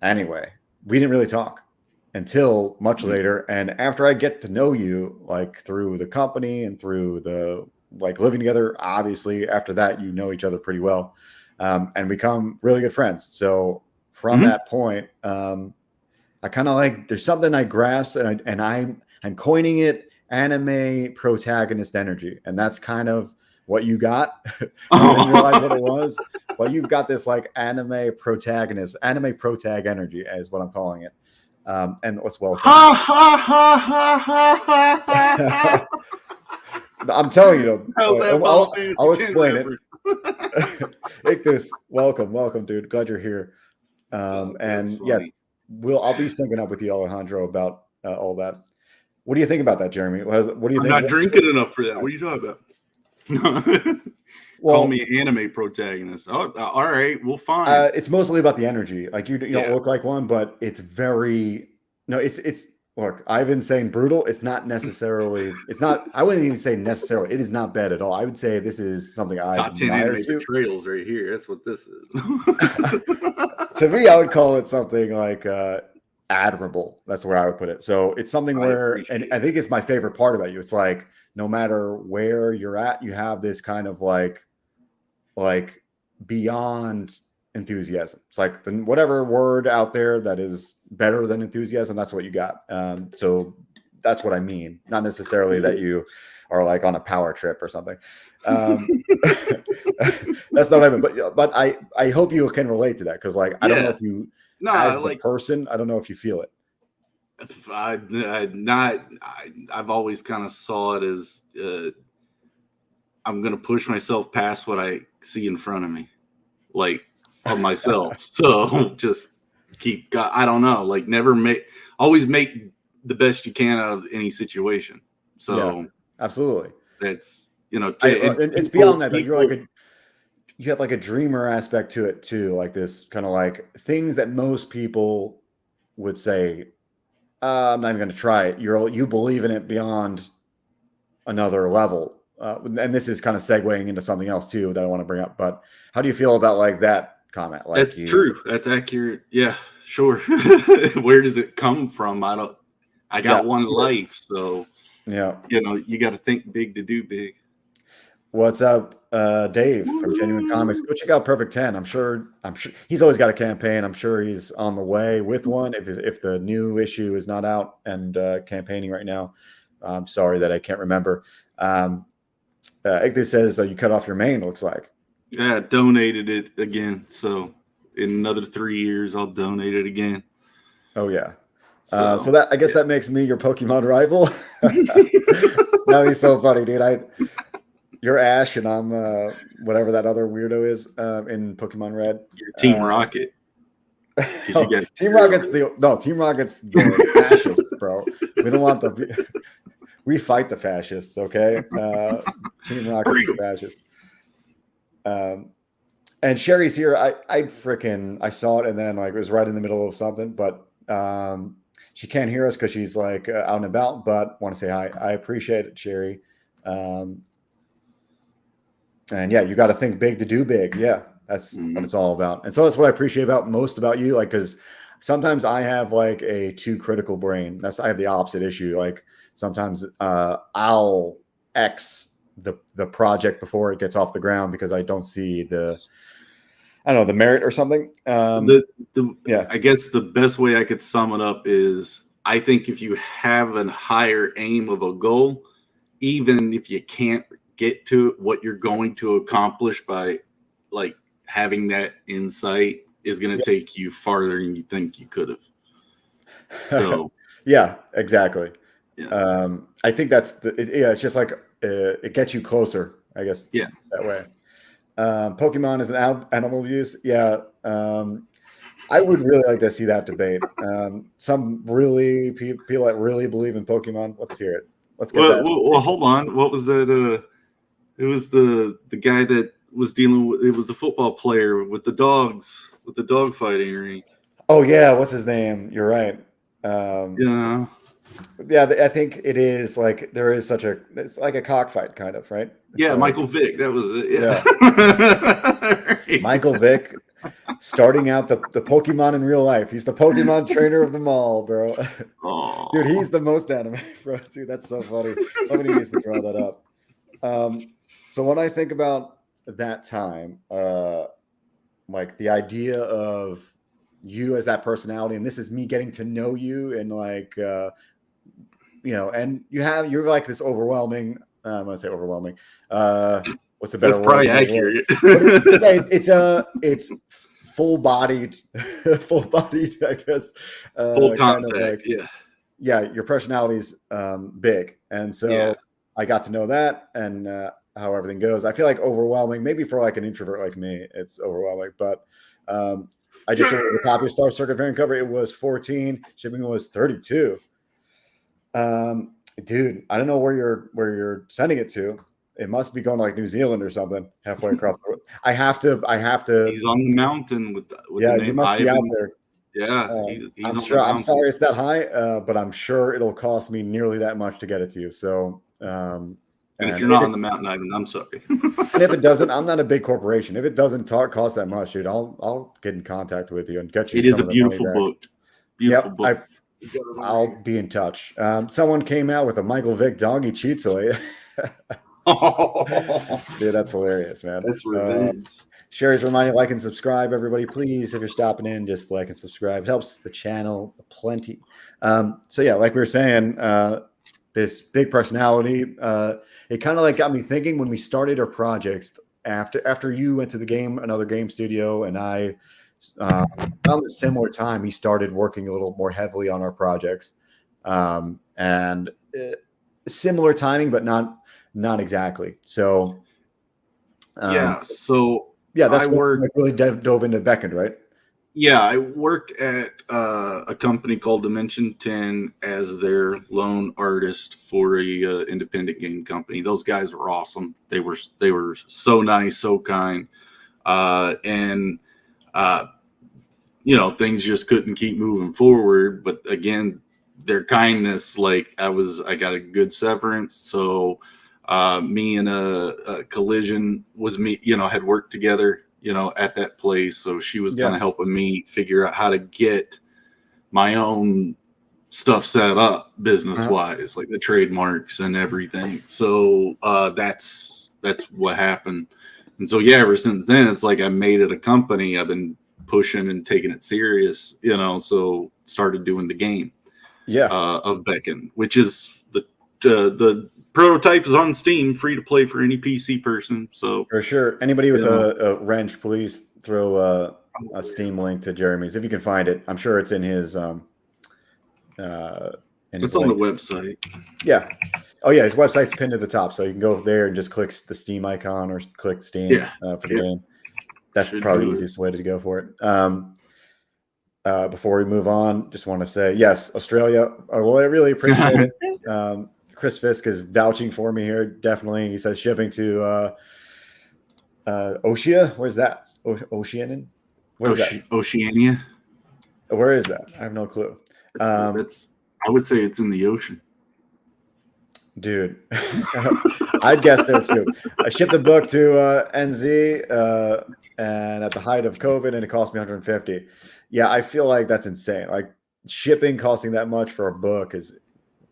Anyway, we didn't really talk until much later. And after I get to know you, like through the company and through the like living together, obviously after that, you know each other pretty well, and become really good friends. So from that point, I kind of like, there's something I grasp, and I'm coining it anime protagonist energy. And that's kind of what you got. I didn't realize what it was, but you've got this like anime protag energy is what I'm calling it. And let's welcome. I'm telling you, I'll explain it. Ichthus, welcome, dude. Glad you're here. And yeah, I'll be syncing up with you, Alejandro, about all that. What do you think about that, Jeremy? What do you think? I'm not drinking enough for that. What are you talking about? Call me anime protagonist. Oh, all right. Well, fine. It's mostly about the energy. Like you don't look like one, but it's very it's look, I've been saying brutal. It's not necessarily. It's not. I wouldn't even say necessarily. It is not bad at all. I would say this is something I top 10 anime betrayals right here. That's what this is. To me, I would call it something like admirable. That's where I would put it. So it's something where, and I think it's my favorite part about you. It's like no matter where you're at, you have this kind of like beyond enthusiasm. It's like whatever word out there that is better than enthusiasm, that's what you got. So that's what I mean. Not necessarily that you are like on a power trip or something. That's not what I mean. But I hope you can relate to that, because like I don't know if you as the person, I don't know if you feel it. I've always kind of saw it as I'm going to push myself past what I see in front of me, like of myself. So just I don't know, like always make the best you can out of any situation. So absolutely. That's, it's beyond that. You're like you have like a dreamer aspect to it too. Like this kind of like things that most people would say, I'm not even going to try it. You believe in it beyond another level. And this is kind of segueing into something else too that I want to bring up. But how do you feel about like that comment. Like That's true. That's accurate. Yeah, sure. Where does it come from? I got one life, so yeah. you got to think big to do big. What's up, Dave from Genuine Comics? Go check out Perfect 10. I'm sure he's always got a campaign. I'm sure he's on the way with one. If the new issue is not out and campaigning right now, I'm sorry that I can't remember. Igley says you cut off your mane. Looks like. Yeah, donated it again. So in another 3 years, I'll donate it again. Oh yeah. So that I guess that makes me your Pokemon rival. That'd be so funny, dude. You're Ash and I'm whatever that other weirdo is in Pokemon Red. You're Team Rocket. Team Rocket's the fascists, bro. We don't want we fight the fascists, okay? Team Rocket's the fascists. And Sherry's here. I saw it and then like it was right in the middle of something, but she can't hear us because she's like out and about, but want to say hi. I appreciate it, Sherry. And yeah, you got to think big to do big. Yeah, that's what it's all about. And so that's what I appreciate most about you. Like, because sometimes I have like a too critical brain. I have the opposite issue. Like sometimes I'll X the project before it gets off the ground because I don't see the merit or something. Yeah, I guess the best way I could sum it up is I think if you have a higher aim of a goal, even if you can't get to what you're going to accomplish by like having that insight is going to take you farther than you think you could have. So yeah, exactly. Yeah. I think that's it's just like it gets you closer, I guess. Yeah, that way. Pokemon is an animal abuse. Yeah. I would really like to see that debate. Some really people that really believe in Pokemon. Let's hear it. Let's get that. Well, hold on. What was that? It was the guy that was dealing with. It was the football player with the dogs, with the dog fighting ring. Oh yeah, what's his name? You're right. Yeah. Yeah, I think it is like there is it's like a cockfight kind of, right? Yeah, Michael Vick. That was it. Yeah. Michael Vick starting out the Pokemon in real life. He's the Pokemon trainer of them all, bro. Aww. Dude, he's the most anime, bro. Dude, that's so funny. Somebody needs to draw that up. So when I think about that time, like the idea of you as that personality, and this is me getting to know you, and like and you're like this overwhelming. I'm gonna say overwhelming. What's a better That's word? Probably accurate. It's full-bodied, I guess. Full contact. Kind of like, yeah. Your personality's big, and so I got to know that and how everything goes. I feel like overwhelming, maybe for like an introvert like me, it's overwhelming. But I just ordered a copy of Star Circuit variant cover. It was 14. Shipping was 32. Dude, I don't know where you're sending it to. It must be going to like New Zealand or something, halfway across the world. I have to. He's on the mountain with yeah, the name you must Ivan. be out there. Yeah, he's I'm sure. I'm sorry it's that high, but I'm sure it'll cost me nearly that much to get it to you. So, and if you're not on the mountain, Ivan, I'm sorry. And if it doesn't, I'm not a big corporation. If it doesn't cost that much, dude, I'll get in contact with you and get you. It is a beautiful book. Beautiful book. I'll be in touch. Someone came out with a Michael Vick doggy cheat toy. Dude, that's hilarious, man. That's revenge. Sherry's reminding like and subscribe, everybody. Please, if you're stopping in, just like and subscribe. It helps the channel plenty. So yeah, like we were saying, this big personality, it kind of like got me thinking when we started our projects after you went to another game studio, and I around a similar time, he started working a little more heavily on our projects, and similar timing, but not exactly. So that's I worked. Really dove into Beckend, right? Yeah, I worked at a company called Dimension 10 as their lone artist for a independent game company. Those guys were awesome. They were so nice, so kind, and things just couldn't keep moving forward. But again, their kindness, like I got a good severance, so me and a Collision had worked together at that place. So she was kind Yeah. of helping me figure out how to get my own stuff set up business wise, like the trademarks and everything. So that's what happened. And so, yeah, ever since then, it's like I made it a company. I've been pushing and taking it serious, so started doing the game of Beckon, which is the prototype is on Steam, free to play for any PC person. So for sure. Anybody with a wrench, please throw a Steam link to Jeremy's if you can find it. I'm sure it's in his it's on the website. Yeah. Oh yeah, his website's pinned to the top, so you can go there and just click the Steam icon or click Steam for the game. That's probably the easiest way to go for it. Before we move on, just want to say yes, Australia. Well, I really appreciate it. Chris Fisk is vouching for me here. Definitely, he says shipping to Oceania. Where's that? Oceania. Where's that? Oceania. Where is that? I have no clue. I would say it's in the ocean. Dude, I'd guess there too. I shipped a book to NZ and at the height of COVID, and it cost me $150. Yeah, I feel like that's insane. Like shipping costing that much for a book is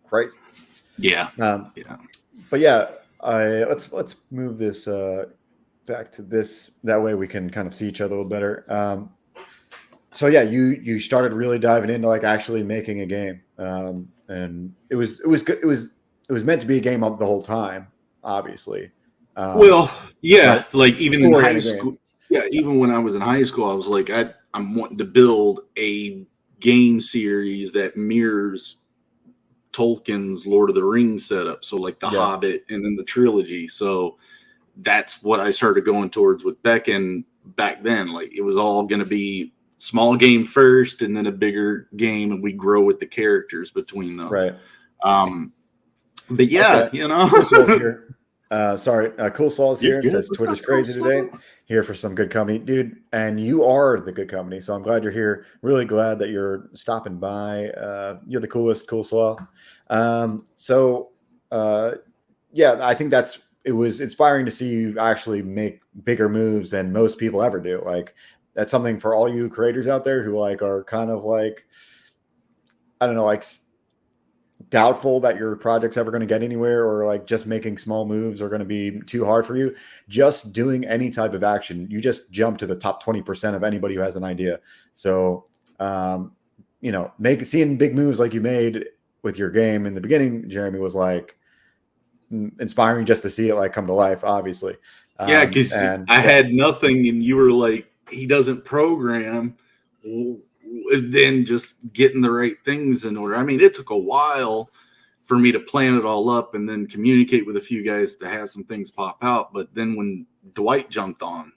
crazy. Yeah. But yeah, let's move this back to this. That way we can kind of see each other a little better. So yeah, you started really diving into like actually making a game, and it was good. It was meant to be a game the whole time, obviously. Like even in high school. Yeah, even when I was in high school, I was like, I'm wanting to build a game series that mirrors Tolkien's Lord of the Rings setup. So like The Hobbit and then the trilogy. So that's what I started going towards with Beckon back then. Like it was all going to be small game first and then a bigger game, and we grow with the characters between those. Right. But yeah, Cool Soul's here. Cool Soul's here. It says Twitter's crazy today. Here for some good company, dude. And you are the good company, so I'm glad you're here. Really glad that you're stopping by. You're the coolest, Cool Soul. I think it was inspiring to see you actually make bigger moves than most people ever do. Like that's something for all you creators out there who like are kind of like, I don't know, like doubtful that your project's ever going to get anywhere, or like just making small moves are going to be too hard for you. Just doing any type of action, you just jump to the top 20% of anybody who has an idea. So, seeing big moves like you made with your game in the beginning, Jeremy, was like inspiring just to see it like come to life, obviously. Because I had nothing and you were like, he doesn't program. Then just getting the right things in order. I mean, it took a while for me to plan it all up and then communicate with a few guys to have some things pop out. But then when Dwight jumped on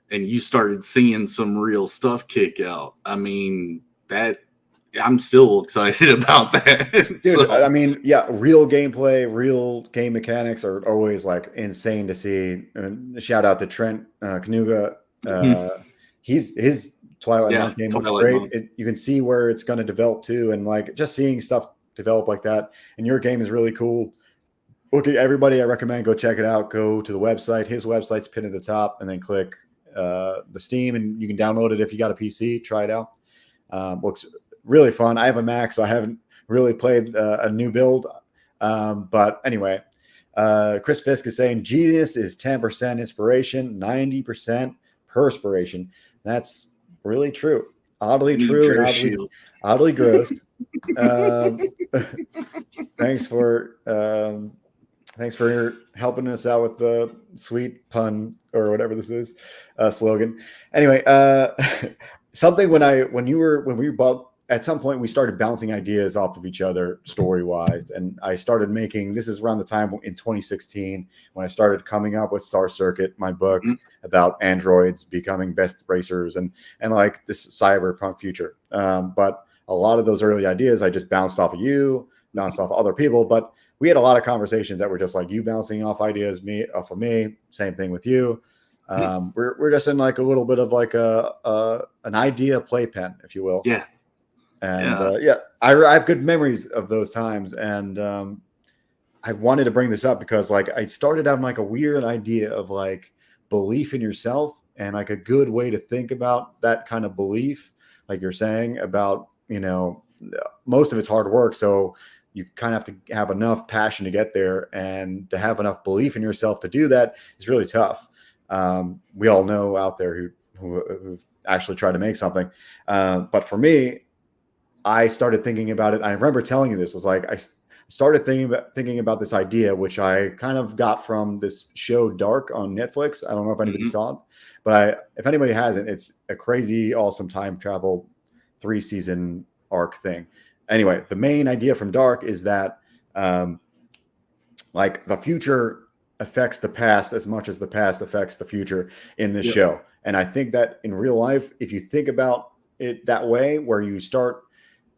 and you started seeing some real stuff kick out, I mean, I'm still excited about that. Dude, I mean, yeah, real gameplay, real game mechanics are always like insane to see. And shout out to Trent Kanuga. His Twilight Month game looks great. You can see where it's going to develop too, and like just seeing stuff develop like that. And your game is really cool. Okay, everybody, I recommend go check it out. Go to the website. His website's pinned at the top, and then click the Steam, and you can download it if you got a PC. Try it out. Looks really fun. I have a Mac, so I haven't really played a new build. But anyway, Chris Fisk is saying genius is 10% inspiration, 90% perspiration. That's really true. Oddly true and oddly gross. Thanks for helping us out with the sweet pun or whatever this is slogan. Anyway, something when we were both at some point we started bouncing ideas off of each other story wise, and I started making. This is around the time in 2016 when I started coming up with Star Circuit, my book about androids becoming best racers and like this cyberpunk future. But a lot of those early ideas I just bounced off of you, bounced off of other people, but we had a lot of conversations that were just like you bouncing off ideas, me off of me. Same thing with you. We're just in like a little bit of like an idea playpen, if you will. Yeah. And I have good memories of those times, and I wanted to bring this up because like I started out like a weird idea of like belief in yourself and like a good way to think about that kind of belief, like you're saying about, most of it's hard work. So you kind of have to have enough passion to get there, and to have enough belief in yourself to do that is really tough. We all know out there who've actually tried to make something. But for me, I started thinking about it. I remember telling you this. It was like I started thinking about this idea, which I kind of got from this show Dark on Netflix. I don't know if anybody saw it, but if anybody hasn't, it's a crazy, awesome time travel 3-season arc thing. Anyway, the main idea from Dark is that like the future affects the past as much as the past affects the future in this show. And I think that in real life, if you think about it that way, where you start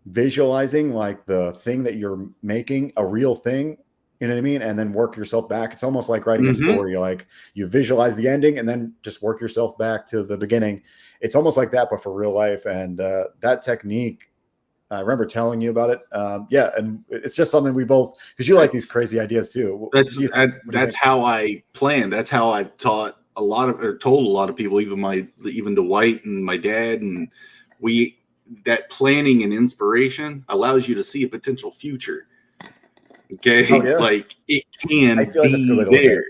visualizing like the thing that you're making a real thing, you know what I mean? And then work yourself back. It's almost like writing a story. Like you visualize the ending and then just work yourself back to the beginning. It's almost like that, but for real life. And that technique, I remember telling you about it. And it's just something we both, because you like these crazy ideas too. That's how I planned. That's how I've told a lot of people, even Dwight and my dad, and that planning and inspiration allows you to see a potential future. Okay. Oh, yeah. Like it can be there.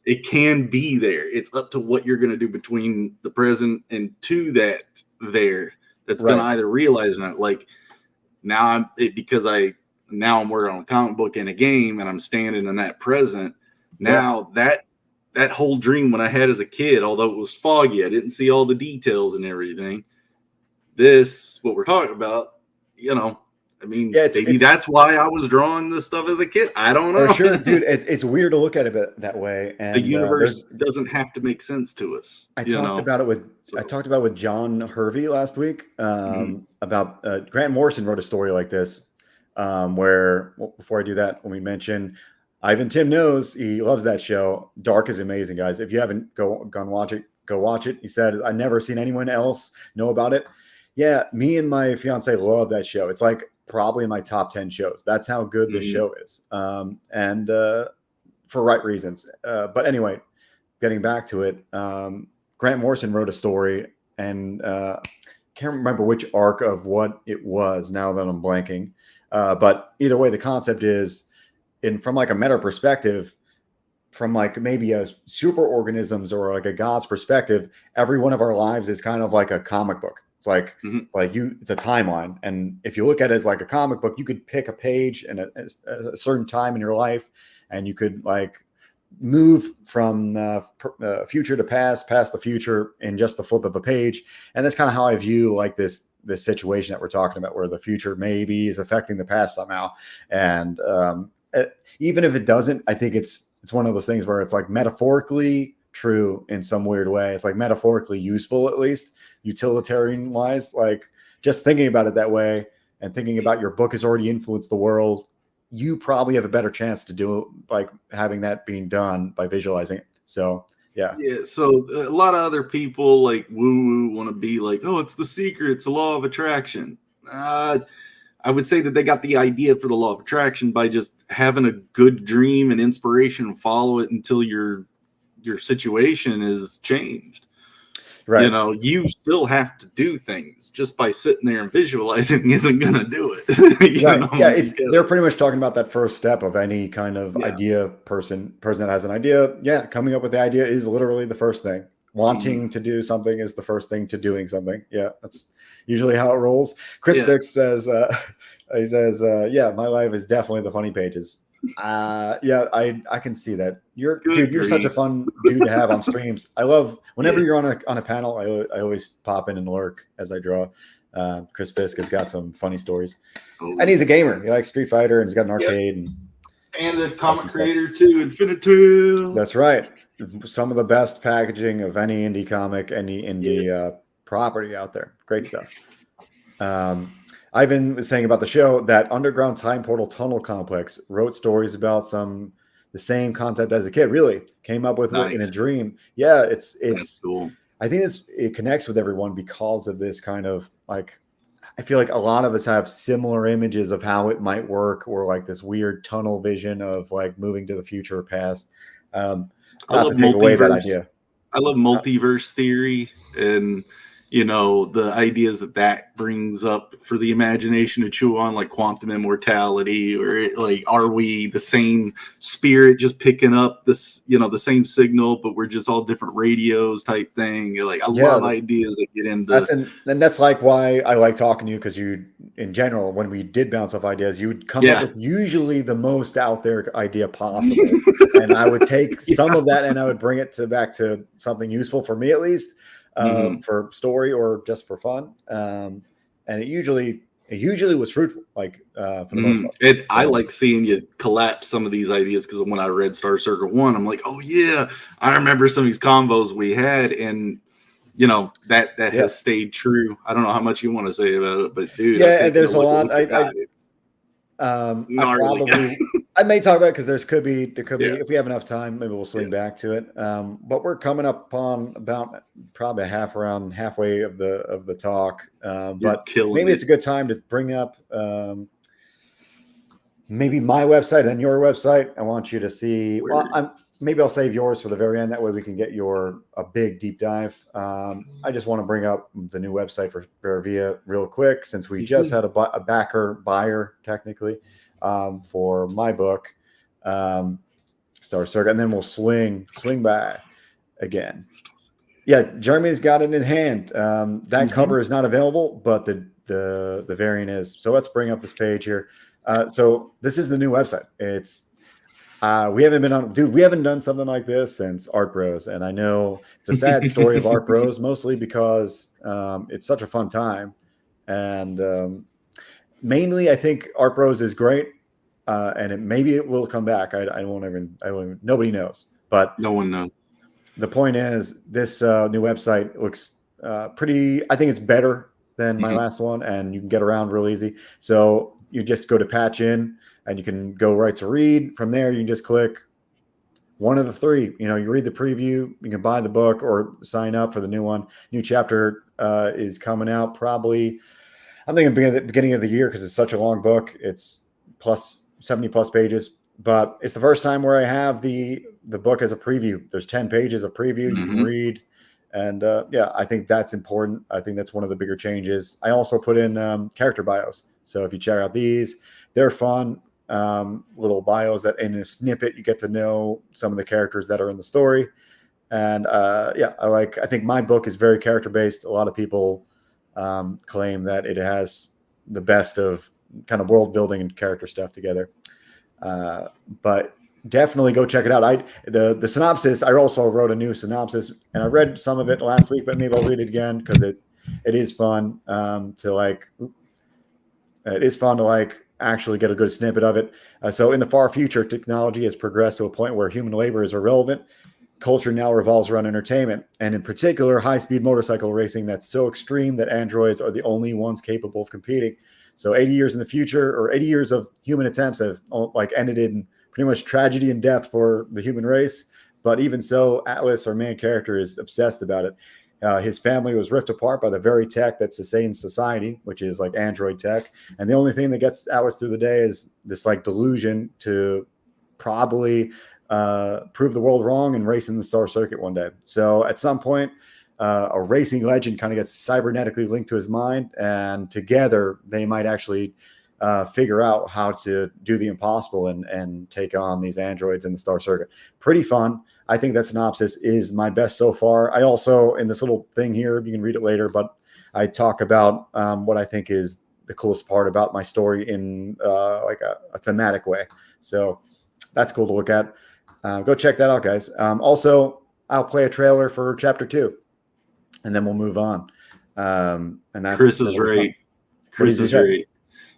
It can be there. It's up to what you're going to do between the present and to that there. That's going to either realize or not. Like now I'm working on a comic book and a game, and I'm standing in that present. Now that whole dream when I had as a kid, although it was foggy, I didn't see all the details and everything. What we're talking about, I mean, maybe that's why I was drawing this stuff as a kid. I don't know. For sure, dude. It's weird to look at it that way. And the universe doesn't have to make sense to us. I talked about it with John Hervey last week. About Grant Morrison wrote a story like this, where before I do that, when we mention Ivan Tim knows, he loves that show. Dark is amazing, guys. If you haven't gone watch it, go watch it. He said, I've never seen anyone else know about it. Yeah, me and my fiance love that show. It's like probably in my top 10 shows. That's how good this show is. And for right reasons. But anyway, getting back to it, Grant Morrison wrote a story, and can't remember which arc of what it was now that I'm blanking. But either way, the concept is from like a meta perspective, from like maybe a super organisms or like a God's perspective, every one of our lives is kind of like a comic book. It's like it's a timeline. And if you look at it as like a comic book, you could pick a page and a certain time in your life, and you could like move from future to past the future in just the flip of a page. And that's kind of how I view like this situation that we're talking about, where the future maybe is affecting the past somehow. And even if it doesn't, I think it's one of those things where it's like metaphorically true in some weird way. It's like metaphorically useful, at least utilitarian wise. Like just thinking about it that way and thinking about your book has already influenced the world, you probably have a better chance to do like having that being done by visualizing it. So yeah. So a lot of other people like woo want to be like, oh, it's the secret, it's the law of attraction. I would say that they got the idea for the law of attraction by just having a good dream and inspiration and follow it until your situation is changed. Right. You still have to do things. Just by sitting there and visualizing isn't going to do it. Yeah, they're pretty much talking about that first step of any kind of idea person that has an idea. Yeah, coming up with the idea is literally the first thing. Wanting to do something is the first thing to doing something. Yeah, that's usually how it rolls. Chris Fix says, he says, my life is definitely the funny pages. I can see that. You're such a fun dude to have on streams. I love whenever you're on a panel. I always pop in and lurk as I draw. Chris Fisk has got some funny stories, and he's a gamer. He likes Street Fighter, and he's got an arcade and a comic creator too. Infinitive. That's right. Some of the best packaging of any indie comic, any indie property out there. Great stuff. Ivan was saying about the show that underground time portal tunnel complex wrote stories about the same concept as a kid. Really came up with it in a dream. Yeah, it's cool. I think it connects with everyone because of this kind of like. I feel like a lot of us have similar images of how it might work, or like this weird tunnel vision of like moving to the future or past. I love multiverse. That idea. I love multiverse theory and the ideas that brings up for the imagination to chew on, like quantum immortality, or like, are we the same spirit just picking up this, the same signal, but we're just all different radios type thing. Like, I love ideas that get into and that's like why I like talking to you, because you, in general, when we did bounce off ideas, you would come up with usually the most out there idea possible, and I would take some of that and I would bring it back to something useful for me, at least. For story or just for fun, and it usually was fruitful, like for the most part. I like seeing you collapse some of these ideas, because when I read Star Circuit 1, I'm like, oh yeah, I remember some of these combos we had, and that has stayed true. I don't know how much you want to say about it, but dude, and there's a lot. I may talk about it, because there could be if we have enough time, maybe we'll swing back to it. But we're coming up on about probably halfway of the talk. But maybe it's a good time to bring up maybe my website and then your website. I want you to see. Maybe I'll save yours for the very end. That way we can get a big deep dive. I just want to bring up the new website for Veravia real quick, since we just had a buyer technically for my book, Star Circuit, and then we'll swing back again. Yeah, Jeremy's got it in hand. That cover is not available, but the variant is. So let's bring up this page here. So this is the new website. It's we haven't done something like this since Art Bros, and I know it's a sad story of Art Bros, mostly because it's such a fun time, and mainly I think Art Bros is great, and maybe it will come back. Nobody knows, but no one knows. The point is, this new website looks pretty. I think it's better than my last one, and you can get around real easy. So you just go to patch in, and you can go right to read. From there, you can just click one of the three. You read the preview, you can buy the book, or sign up for the new one. New chapter is coming out probably, I'm thinking the beginning of the year, because it's such a long book. It's 70 plus pages, but it's the first time where I have the book as a preview. There's 10 pages of preview you can read. And I think that's important. I think that's one of the bigger changes. I also put in character bios. So if you check out these, they're fun. Little bios that in a snippet you get to know some of the characters that are in the story. And I think my book is very character based. A lot of people claim that it has the best of kind of world building and character stuff together. But definitely go check it out. The synopsis, I also wrote a new synopsis, and I read some of it last week, but maybe I'll read it again, because it is fun to actually get a good snippet of it. So in the far future, technology has progressed to a point where human labor is irrelevant. Culture now revolves around entertainment, and in particular, high-speed motorcycle racing that's so extreme that androids are the only ones capable of competing. So 80 years in the future, or 80 years of human attempts have ended in pretty much tragedy and death for the human race. But even so, Atlas, our main character, is obsessed about it. His family was ripped apart by the very tech that sustains society, which is like android tech. And the only thing that gets Atlas through the day is this delusion to probably prove the world wrong and race in the Star Circuit one day. So at some point, a racing legend kind of gets cybernetically linked to his mind, and together they might actually figure out how to do the impossible and take on these androids in the Star Circuit. Pretty fun. I think that synopsis is my best so far. I also, in this little thing here, you can read it later, but I talk about what I think is the coolest part about my story in a thematic way. So that's cool to look at. Go check that out, guys. Also, I'll play a trailer for chapter 2, and then we'll move on. And that's Chris is right. Chris is right.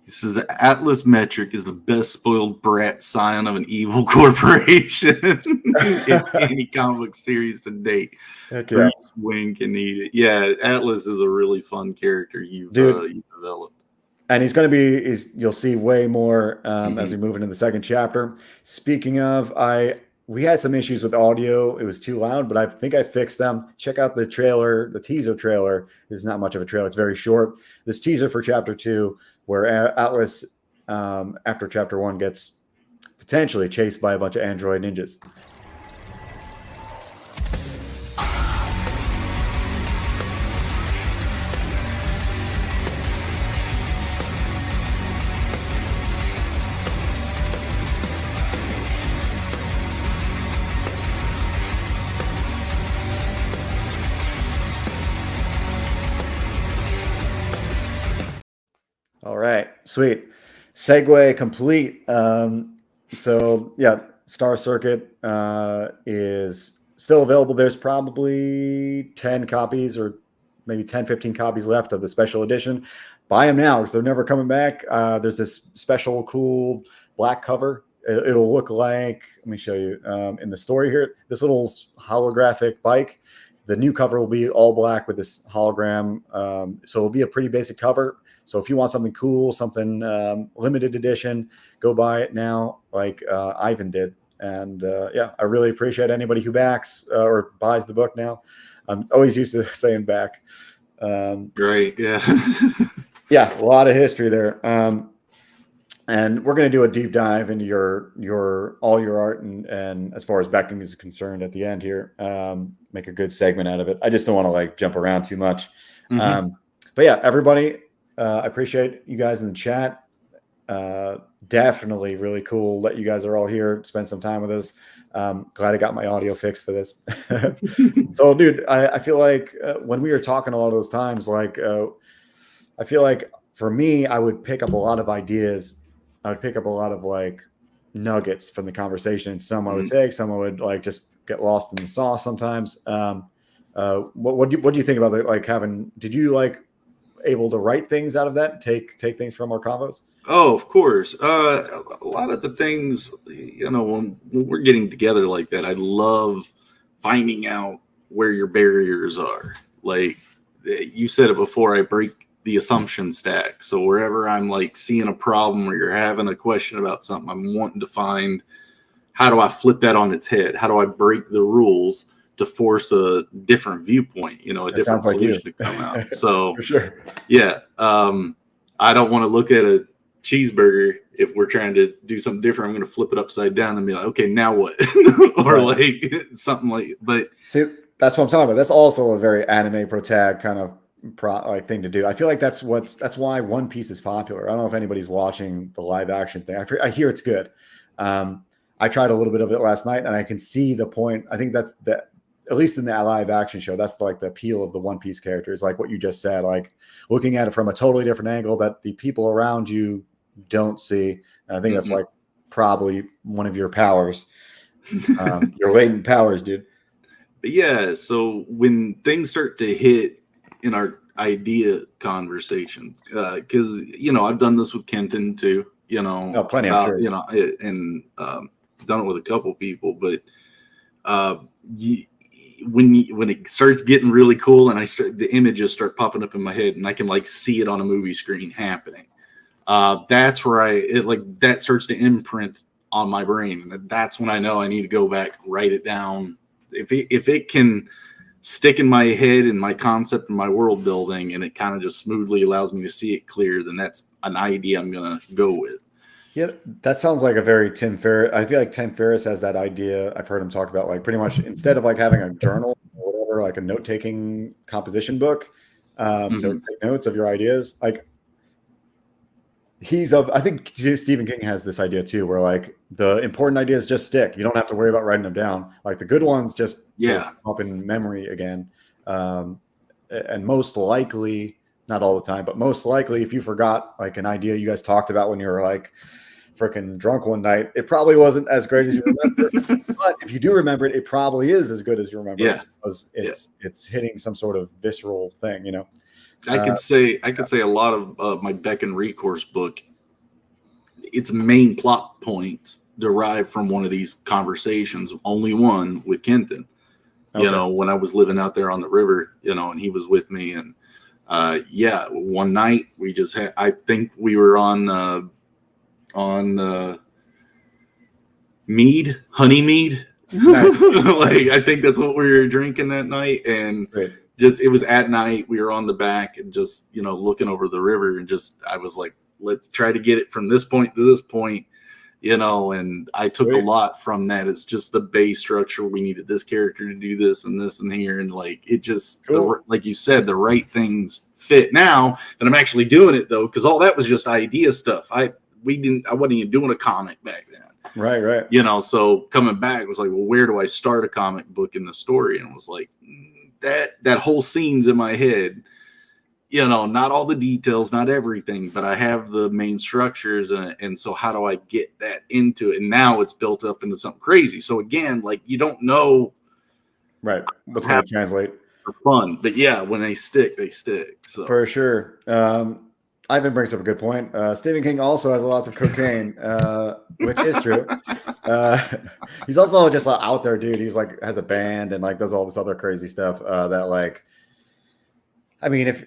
He says Atlas Metric is the best spoiled brat scion of an evil corporation in any comic book series to date. Bruce Wayne can eat it. Yeah, Atlas is a really fun character you've developed. And he's going to be, you'll see way more as we move into the second chapter. Speaking of, we had some issues with audio. It was too loud, but I think I fixed them. Check out the trailer, the teaser trailer. It's not much of a trailer. It's very short. This teaser for chapter 2, where Atlas, after chapter 1, gets potentially chased by a bunch of android ninjas. All right, sweet. Segue complete. So yeah, Star Circuit is still available. There's probably 10 copies or maybe 10, 15 copies left of the special edition. Buy them now because they're never coming back. There's this special cool black cover. It'll look like, let me show you in the story here, this little holographic bike. The new cover will be all black with this hologram. So it'll be a pretty basic cover. So if you want something cool, something limited edition, go buy it now, like Ivan did. And yeah, I really appreciate anybody who backs or buys the book now. I'm always used to saying back. Great, yeah. Yeah, a lot of history there. And we're going to do a deep dive into all your art and as far as backing is concerned at the end here. Make a good segment out of it. I just don't want to like jump around too much. But yeah, everybody, I appreciate you guys in the chat. Definitely really cool that you guys are all here, spend some time with us. Glad I got my audio fixed for this. So, dude, I feel like when we were talking a lot of those times, like I feel like for me, I would pick up a lot of ideas. I would pick up a lot of like nuggets from the conversation. Some I would take, some I would like just get lost in the sauce sometimes. What do you think about it? Like did you like able to write things out of that, take things from our combos? Oh, of course. A lot of the things, when we're getting together like that, I love finding out where your barriers are. Like you said it before, I break the assumption stack. So wherever I'm like seeing a problem or you're having a question about something, I'm wanting to find, how do I flip that on its head? How do I break the rules to force a different viewpoint, a different solution to come out? So for sure. Yeah. I don't want to look at a cheeseburger. If we're trying to do something different, I'm going to flip it upside down and be like, okay, now what? Or right. Like something like, but see, that's what I'm talking about. That's also a very anime protag kind of thing to do. I feel like that's why One Piece is popular. I don't know if anybody's watching the live action thing. I hear it's good. I tried a little bit of it last night and I can see the point. I think that's at least in the live action show, that's like the appeal of the One Piece characters, like what you just said, like looking at it from a totally different angle that the people around you don't see. And I think that's like probably one of your powers, your latent powers, dude. But yeah, so when things start to hit in our idea conversations, because I've done this with Kenton too, plenty, I'm sure. And done it with a couple people, but when it starts getting really cool and the images start popping up in my head and I can like see it on a movie screen happening, that's where that starts to imprint on my brain. And that's when I know I need to go back, write it down. If it can stick in my head and my concept and my world building and it kind of just smoothly allows me to see it clear, then that's an idea I'm going to go with. Yeah, that sounds like a very Tim Ferriss. I feel like Tim Ferriss has that idea. I've heard him talk about like pretty much instead of like having a journal or whatever, like a note-taking composition book to take notes of your ideas. Like I think Stephen King has this idea too, where like the important ideas just stick. You don't have to worry about writing them down. Like the good ones just up in memory again. And most likely, not all the time, but most likely if you forgot like an idea you guys talked about when you were like freaking drunk one night, it probably wasn't as great as you remember. But if you do remember it, it probably is as good as you remember. Yeah. Because it's hitting some sort of visceral thing, I could say a lot of my Beck and Recourse book, its main plot points derive from one of these conversations, only one with Kenton. Okay. When I was living out there on the river, and he was with me, and one night we just had, I think we were on mead, honey mead. Nice. Like I think that's what we were drinking that night, and it was at night. We were on the back and just looking over the river, and I was like, let's try to get it from this point to this point, and I took a lot from that. It's just the base structure. We needed this character to do this and this and here, and like it just like you said, the right things fit. Now that I'm actually doing it though, because all that was just idea stuff. I wasn't even doing a comic back then. Right. So coming back was like, well, where do I start a comic book in the story? And it was like that whole scene's in my head. you know, not all the details, not everything, but I have the main structures. And so how do I get that into it? And now it's built up into something crazy. So again, like you don't know Right. What's going to translate for fun, but yeah, when they stick, they stick. So for sure. Ivan brings up a good point. Stephen King also has lots of cocaine, which is true. He's also just like out there, dude. He's like has a band and like does all this other crazy stuff that like. I mean, if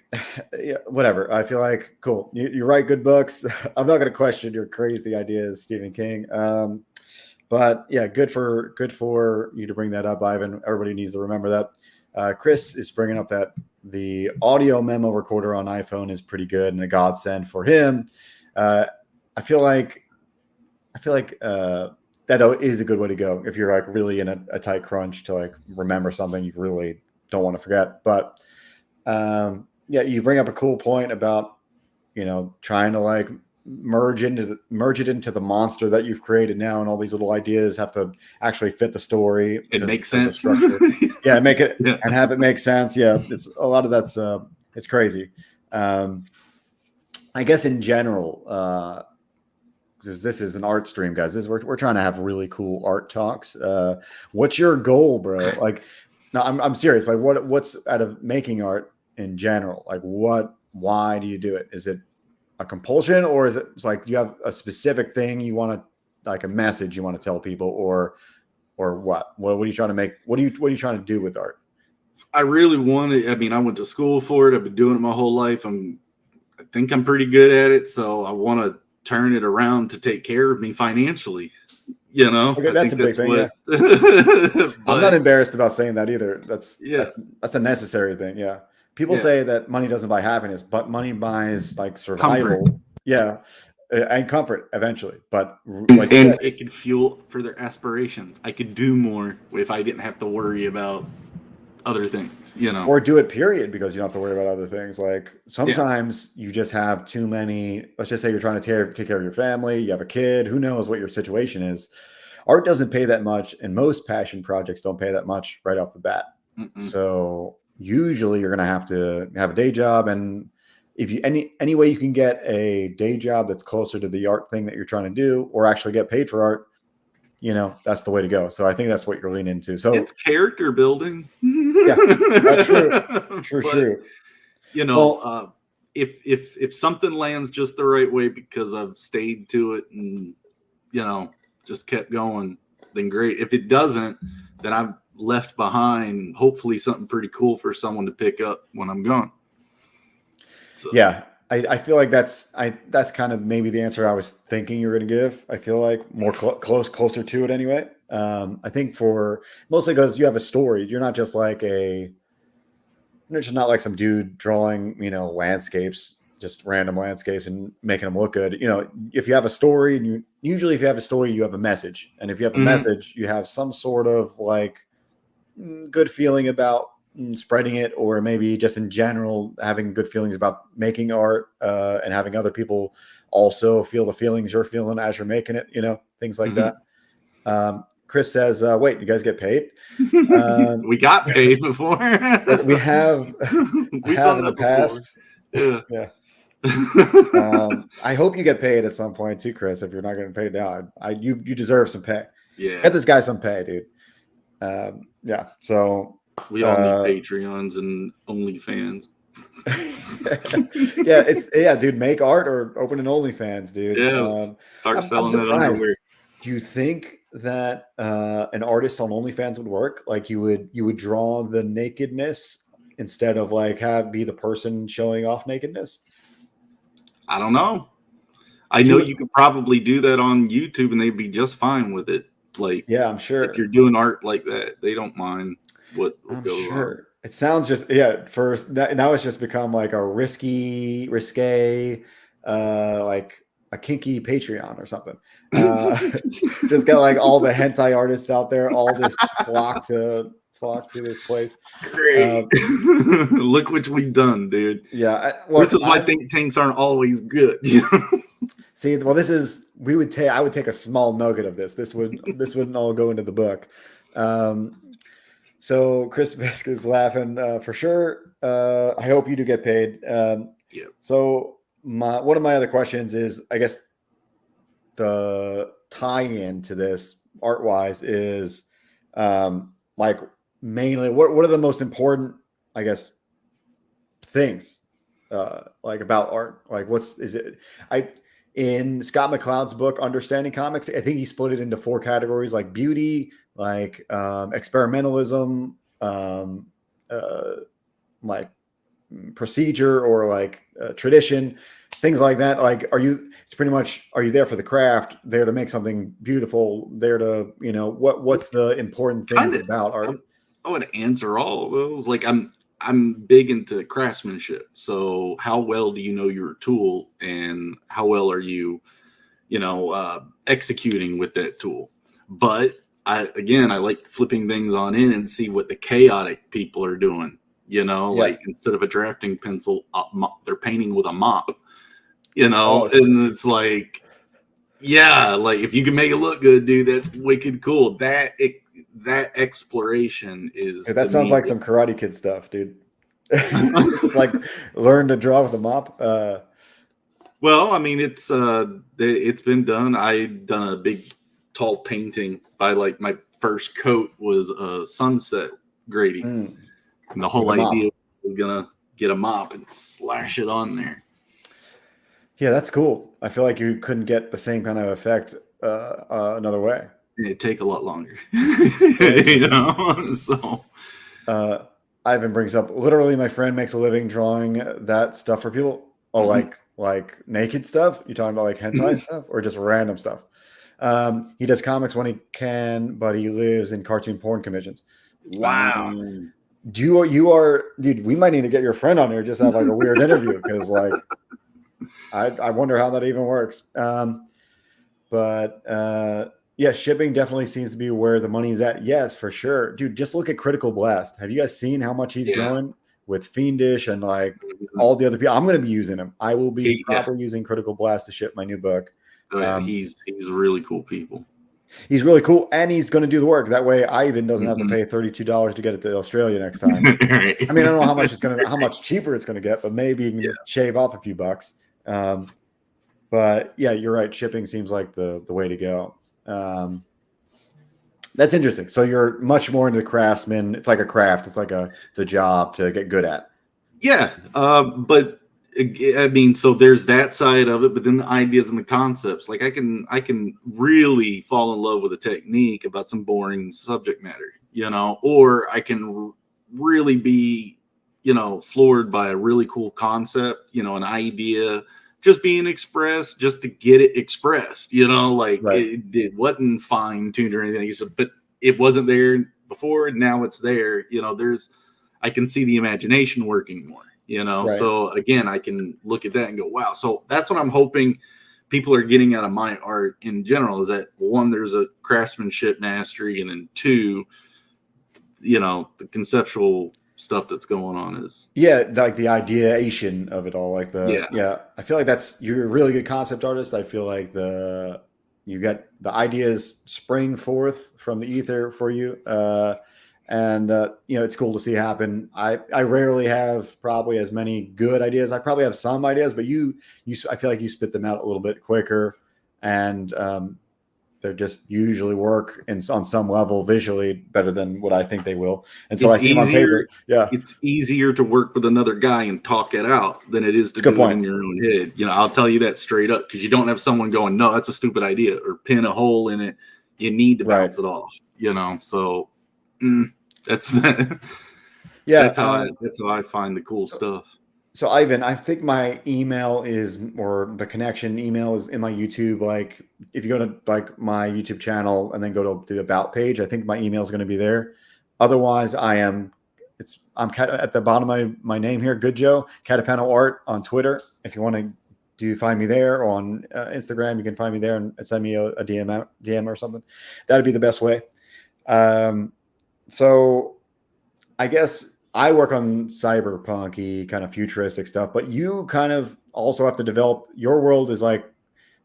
yeah, whatever, I feel like cool. You write good books. I'm not going to question your crazy ideas, Stephen King. But yeah, good for you to bring that up, Ivan. Everybody needs to remember that. Chris is bringing up that the audio memo recorder on iPhone is pretty good and a godsend for him. I feel like that is a good way to go if you're like really in a tight crunch to like remember something you really don't want to forget. But yeah, you bring up a cool point about, you know, trying to like merge it into the monster that you've created now, and all these little ideas have to actually fit the story. It makes sense. Yeah, make it yeah. and have it make sense. Yeah, it's a lot of that's it's crazy. I guess in general, because this is an art stream, guys. We're trying to have really cool art talks. What's your goal, bro? Like, no, I'm serious. Like, what's out of making art in general? Like, why do you do it? Is it a compulsion, or is it like, do you have a specific thing you want to, like a message you want to tell people, or what? What are you trying to make? What are you trying to do with art? I really want it. I mean, I went to school for it. I've been doing it my whole life. I think I'm pretty good at it. So I want to turn it around to take care of me financially. You know, okay, that's a big thing. Yeah. But, I'm not embarrassed about saying that either. That's a necessary thing. Yeah. People say that money doesn't buy happiness, but money buys like survival. Comfort. Yeah. And comfort eventually. But like and it could fuel further aspirations. I could do more if I didn't have to worry about other things, you know, or do it period, because you don't have to worry about other things. Like sometimes you just have too many. Let's just say you're trying to take care of your family. You have a kid. Who knows what your situation is? Art doesn't pay that much, and most passion projects don't pay that much right off the bat. So usually you're going to have a day job, and if you any way you can get a day job that's closer to the art thing that you're trying to do, or actually get paid for art, you know, that's the way to go. So I think that's what you're leaning into. So it's character building. Yeah, that's true. You know, if something lands just the right way because I've stayed to it and, you know, just kept going, then great. If it doesn't, then I've left behind hopefully something pretty cool for someone to pick up when I'm gone. So. Yeah. I feel like that's kind of maybe the answer I was thinking you were going to give. I feel like more closer to it anyway. I think for mostly because you have a story. You're not just like you're just not like some dude drawing, you know, landscapes, just random landscapes and making them look good. You know, if you have a story, and usually if you have a story, you have a message. And if you have a message, you have some sort of like good feeling about spreading it, or maybe just in general having good feelings about making art, and having other people also feel the feelings you're feeling as you're making it, you know, things like that. Chris says, wait, you guys get paid? We got paid before. we have in the past. Yeah. I hope you get paid at some point too, Chris. If you're not getting paid now, you deserve some pay. Yeah, get this guy some pay, dude. Yeah, so we all need Patreons and OnlyFans. Dude, make art or open an OnlyFans, dude. Yeah, start selling that underwear. Do you think that an artist on OnlyFans would work? Like you would draw the nakedness instead of like be the person showing off nakedness? I don't know. I know you could probably do that on YouTube and they'd be just fine with it. Like, yeah, I'm sure if you're doing art like that, they don't mind what goes on. It sounds just first now it's just become like a risque, like a kinky Patreon or something. Just got like all the hentai artists out there, all just flock to this place. Great. Look what we've done, dude. Yeah. This is why think tanks aren't always good. See, well, I would take a small nugget of this. This wouldn't all go into the book. So Chris Fisk is laughing for sure. I hope you do get paid. Yeah. So one of my other questions is, I guess the tie-in to this art-wise is like mainly what are the most important, I guess, things like about art? Like is it? In Scott McCloud's book Understanding Comics, I think he split it into 4 categories, like beauty, like experimentalism, like procedure, or like tradition, things like that. Like, it's pretty much, are you there for the craft, there to make something beautiful, there to, what's the important things about art? I would answer all of those. Like, I'm big into craftsmanship. So how well do you know your tool, and how well are you, executing with that tool? But I like flipping things on in and see what the chaotic people are doing. Yes. Like, instead of a drafting pencil, they're painting with a mop. Oh, and it's like, yeah, like if you can make it look good, dude, that's wicked cool. That exploration is. that sounds like some Karate Kid stuff, dude. It's like learn to draw with a mop. Well, I mean, it's been done. I done a big tall painting by, like, my first coat was a sunset grading, and the whole idea was gonna get a mop and slash it on there. Yeah, that's cool. I feel like you couldn't get the same kind of effect another way. It'd take a lot longer, So, Ivan brings up, literally, my friend makes a living drawing that stuff for people. Oh, like naked stuff? You talking about like hentai stuff, or just random stuff? He does comics when he can, but he lives in cartoon porn conventions. Wow. You are, dude, we might need to get your friend on here, just have like a weird interview, because like I wonder how that even works. Yeah, shipping definitely seems to be where the money is at. Yes, for sure. Dude, just look at Critical Blast. Have you guys seen how much he's growing with Fiendish and like all the other people? I'm going to be using him. I will be probably using Critical Blast to ship my new book. He's really cool people. He's really cool, and he's going to do the work. That way Ivan doesn't have to pay $32 to get it to Australia next time. Right. I mean, I don't know how much cheaper it's going to get, but maybe you can shave off a few bucks. But yeah, you're right. Shipping seems like the way to go. That's interesting. So you're much more into the craftsman. It's like a craft. It's a job to get good at. Yeah. But I mean, so there's that side of it, but then the ideas and the concepts, like I can really fall in love with a technique about some boring subject matter, or I can really be, floored by a really cool concept, an idea just being expressed just to get it expressed, right. It wasn't fine tuned or anything, but it wasn't there before. Now it's there, I can see the imagination working more. Right. So again, I can look at that and go, wow. So that's what I'm hoping people are getting out of my art in general, is that, one, there's a craftsmanship mastery, and then 2, the conceptual stuff that's going on is. Yeah. Like the ideation of it all, like I feel like you're a really good concept artist. I feel like you got the ideas spring forth from the ether for you. And it's cool to see happen. I rarely have probably as many good ideas. I probably have some ideas, but I feel like you spit them out a little bit quicker, and they just usually work on some level visually better than what I think they will until I see them on paper. Yeah, it's easier to work with another guy and talk it out than it is to do it in your own head. I'll tell you that straight up, because you don't have someone going, no, that's a stupid idea, or pin a hole in it. You need to bounce it off. So. That's that. Yeah, that's how I find the cool stuff. So Ivan, I think my email or the connection email is in my YouTube. Like, if you go to like my YouTube channel and then go to the about page, I think my email is going to be there. Otherwise, I'm at the bottom of my name here, Good Joe Catapano Art on Twitter. If you want to find me there, or on Instagram, you can find me there and send me a DM or something. That'd be the best way. So I guess I work on cyberpunk-y kind of futuristic stuff, but you kind of also have to develop, your world is like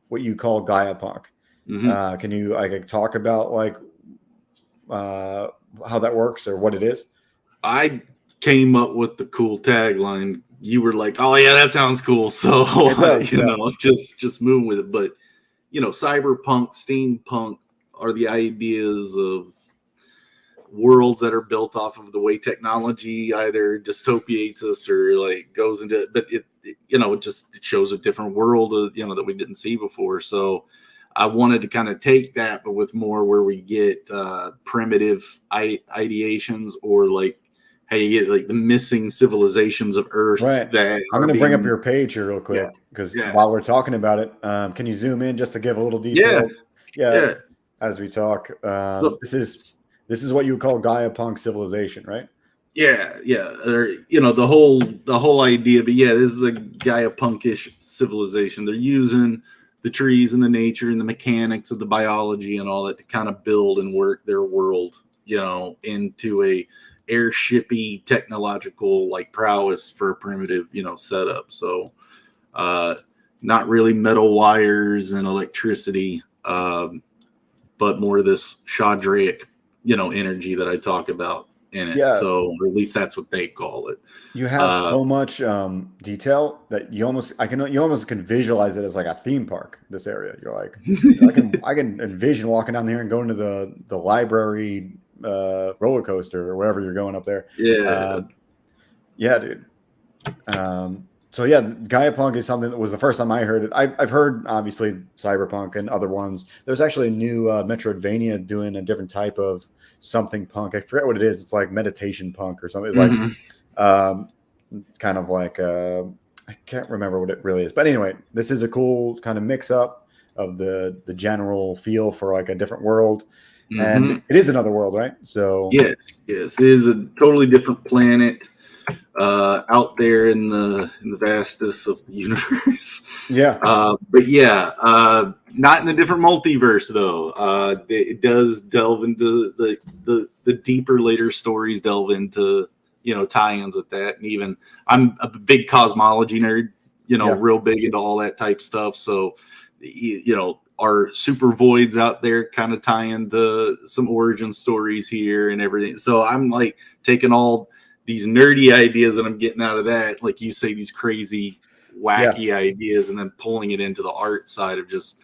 what you call Gaia punk. Can you talk about like how that works or what it is? I came up with the cool tagline. You were like, "Oh yeah, that sounds cool." So just moving with it. But cyberpunk, steampunk are the ideas of worlds that are built off of the way technology either dystopiates us or like goes into it. But it shows a different world that we didn't see before. So I wanted to kind of take that, but with more where we get primitive ideations, or like how you get like the missing civilizations of Earth. Right. That I'm going to bring up your page here real quick because while we're talking about it, can you zoom in just to give a little detail? Yeah. As we talk, this is what you would call Gaia-punk civilization, right? Yeah. Or, the whole idea, but this is a Gaia-punkish civilization. They're using the trees and the nature and the mechanics of the biology and all that to kind of build and work their world, into a airshipy technological like prowess for a primitive, setup. So not really metal wires and electricity, but more of this Shadraic, energy that I talk about in it. Yeah. So or at least that's what they call it. You have so much detail that you almost can visualize it as like a theme park. This area, you're like, I can envision walking down there and going to the library roller coaster or wherever you're going up there. Dude. So Gaia-punk is something that was the first time I heard it. I've heard obviously cyberpunk and other ones. There's actually a new Metroidvania doing a different type of something punk. I forget what it is. It's like meditation punk or something. It's like it's kind of like I can't remember what it really is. But anyway, this is a cool kind of mix up of the general feel for like a different world. And it is another world, right? So yes, it is a totally different planet out there in the vastness of the universe. Not in a different multiverse though. It does delve into the deeper later stories, delve into tie-ins with that, and even I'm a big cosmology nerd. Real big into all that type stuff. So our super voids out there kind of tie into some origin stories here and everything. So I'm like taking all these nerdy ideas that I'm getting out of that, like you say, these crazy, wacky ideas, and then pulling it into the art side of just,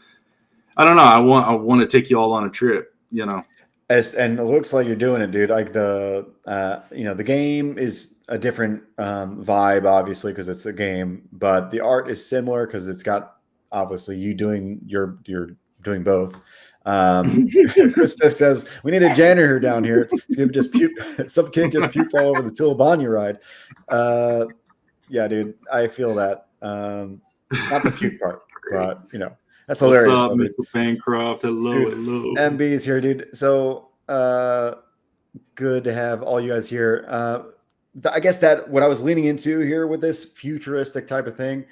I don't know. I want to take you all on a trip, and it looks like you're doing it, dude. Like the game is a different vibe, obviously, because it's a game, but the art is similar because it's got obviously you're doing both. Crispus says we need a janitor down here. It's gonna just puke. Some kid just puked all over the Tulabanya ride. Yeah, dude, I feel that. Not the puke part, but that's hilarious. What's up, Mr. Bancroft? Hello, dude, hello. MB's here, dude. So good to have all you guys here. I guess that what I was leaning into here with this futuristic type of thing.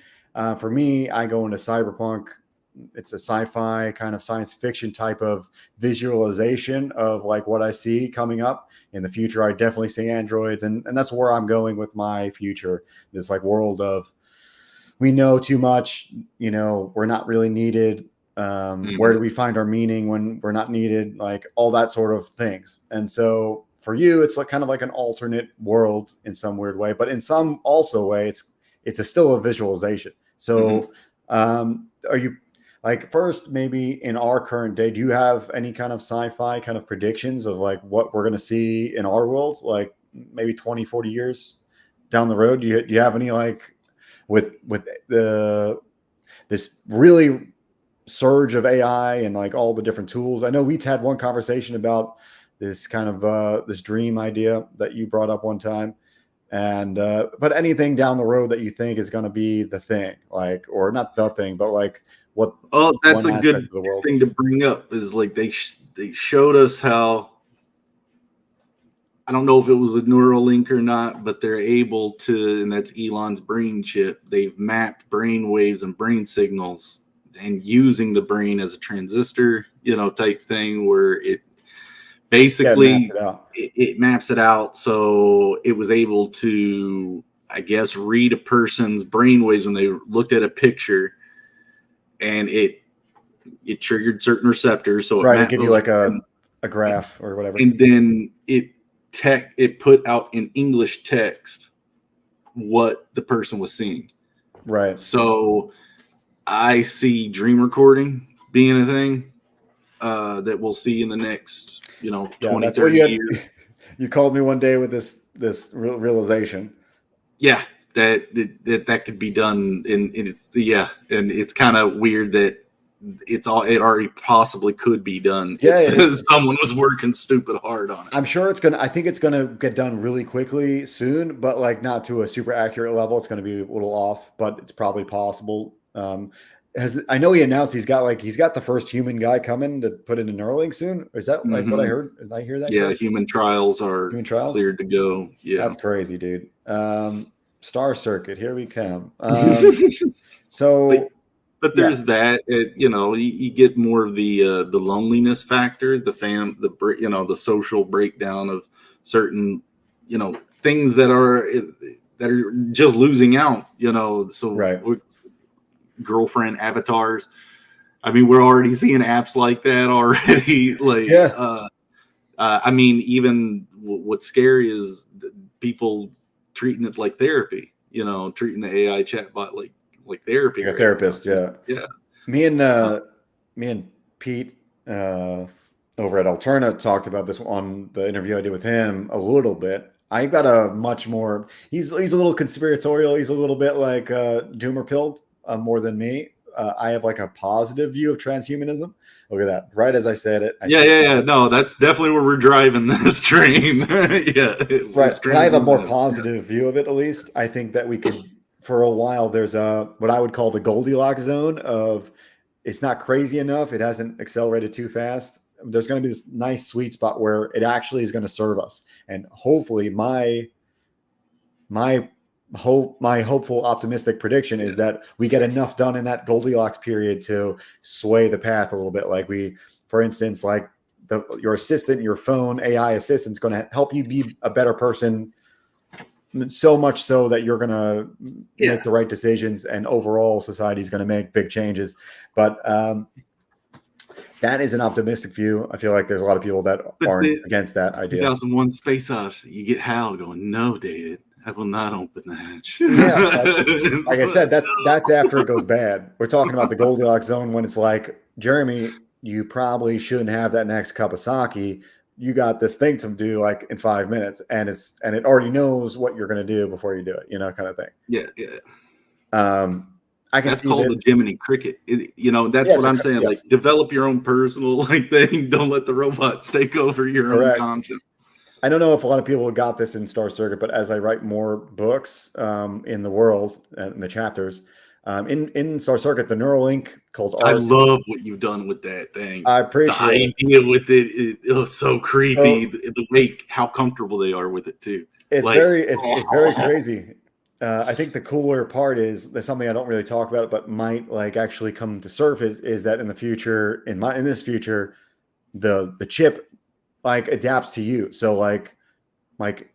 For me, I go into cyberpunk. It's a sci-fi kind of science fiction type of visualization of like what I see coming up in the future. I definitely see androids, and that's where I'm going with my future. This like world of we know too much, we're not really needed. Where do we find our meaning when we're not needed? Like all that sort of things. And so for you, it's like kind of like an alternate world in some weird way, but in some also way, it's still a visualization. So are you like first maybe in our current day, do you have any kind of sci-fi kind of predictions of like what we're going to see in our world, like maybe 20, 40 years down the road? Do you have any like with this really surge of AI and like all the different tools? I know we had one conversation about this kind of this dream idea that you brought up one time. And but anything down the road that you think is going to be the thing, like, or not the thing, but like what? Oh, that's a good thing to bring up. Is like they showed us how. I don't know if it was with Neuralink or not, but they're able to, and that's Elon's brain chip. They've mapped brain waves and brain signals, and using the brain as a transistor, type thing, where it. Basically, it maps it out, so it was able to, I guess, read a person's brainwaves when they looked at a picture, and it triggered certain receptors. So it give you like a a graph or whatever, and then it put out in English text what the person was seeing. Right. So I see dream recording being a thing that we'll see in the next, 20, 30 years. You called me one day with this realization. Yeah, that could be done and it's kind of weird that it already possibly could be done if someone was working stupid hard on it. I'm sure I think it's gonna get done really quickly soon, but like not to a super accurate level. It's gonna be a little off, but it's probably possible. I know he announced he's got the first human guy coming to put in a Neuralink soon. Is that like what I heard? Did I hear that? Yeah, human trials are cleared to go. Yeah, that's crazy, dude. Star Circuit, here we come. But there's that. You get more of the loneliness factor, the social breakdown of certain things that are just losing out. So right. Girlfriend avatars. I mean, we're already seeing apps like that already. I mean, even what's scary is people treating it like therapy. Treating the AI chatbot like therapy. Like a therapist, yeah. Me and Pete over at Alterna talked about this on the interview I did with him a little bit. I got a much more. He's a little conspiratorial. He's a little bit like doomer pilled more than me. I have like a positive view of transhumanism. Look at that. Right as I said it. No, that's definitely where we're driving this train. Right. But I have a more positive view of it, at least. I think that we could, for a while, there's what I would call the Goldilocks zone of it's not crazy enough. It hasn't accelerated too fast. There's going to be this nice sweet spot where it actually is going to serve us. And hopefully my hopeful, optimistic prediction is that we get enough done in that Goldilocks period to sway the path a little bit. Like for instance, like your assistant, your phone AI assistant is going to help you be a better person, so much so that you're going to make the right decisions, and overall society is going to make big changes. But that is an optimistic view. I feel like there's a lot of people that aren't against that idea. 2001 Space Odyssey, you get Hal going, "No, David, I will not open the hatch." Yeah, like I said, that's after it goes bad. We're talking about the Goldilocks zone when it's like, Jeremy, you probably shouldn't have that next cup of sake. You got this thing to do like in 5 minutes, and it already knows what you're going to do before you do it, kind of thing. Yeah. I can that's see called the Jiminy Cricket. That's what I'm saying. Yes. Like, develop your own personal thing. Don't let the robots take over your own conscience. I don't know if a lot of people got this in Star Circuit, but as I write more books in the world and the chapters, in Star Circuit, the Neuralink called I love what you've done with that thing. I appreciate the idea with it. It was so creepy. The way how comfortable they are with it too. It's very crazy. I think the cooler part is that's something I don't really talk about, but might actually come to surface is that in the future, in this future, the chip adapts to you. So like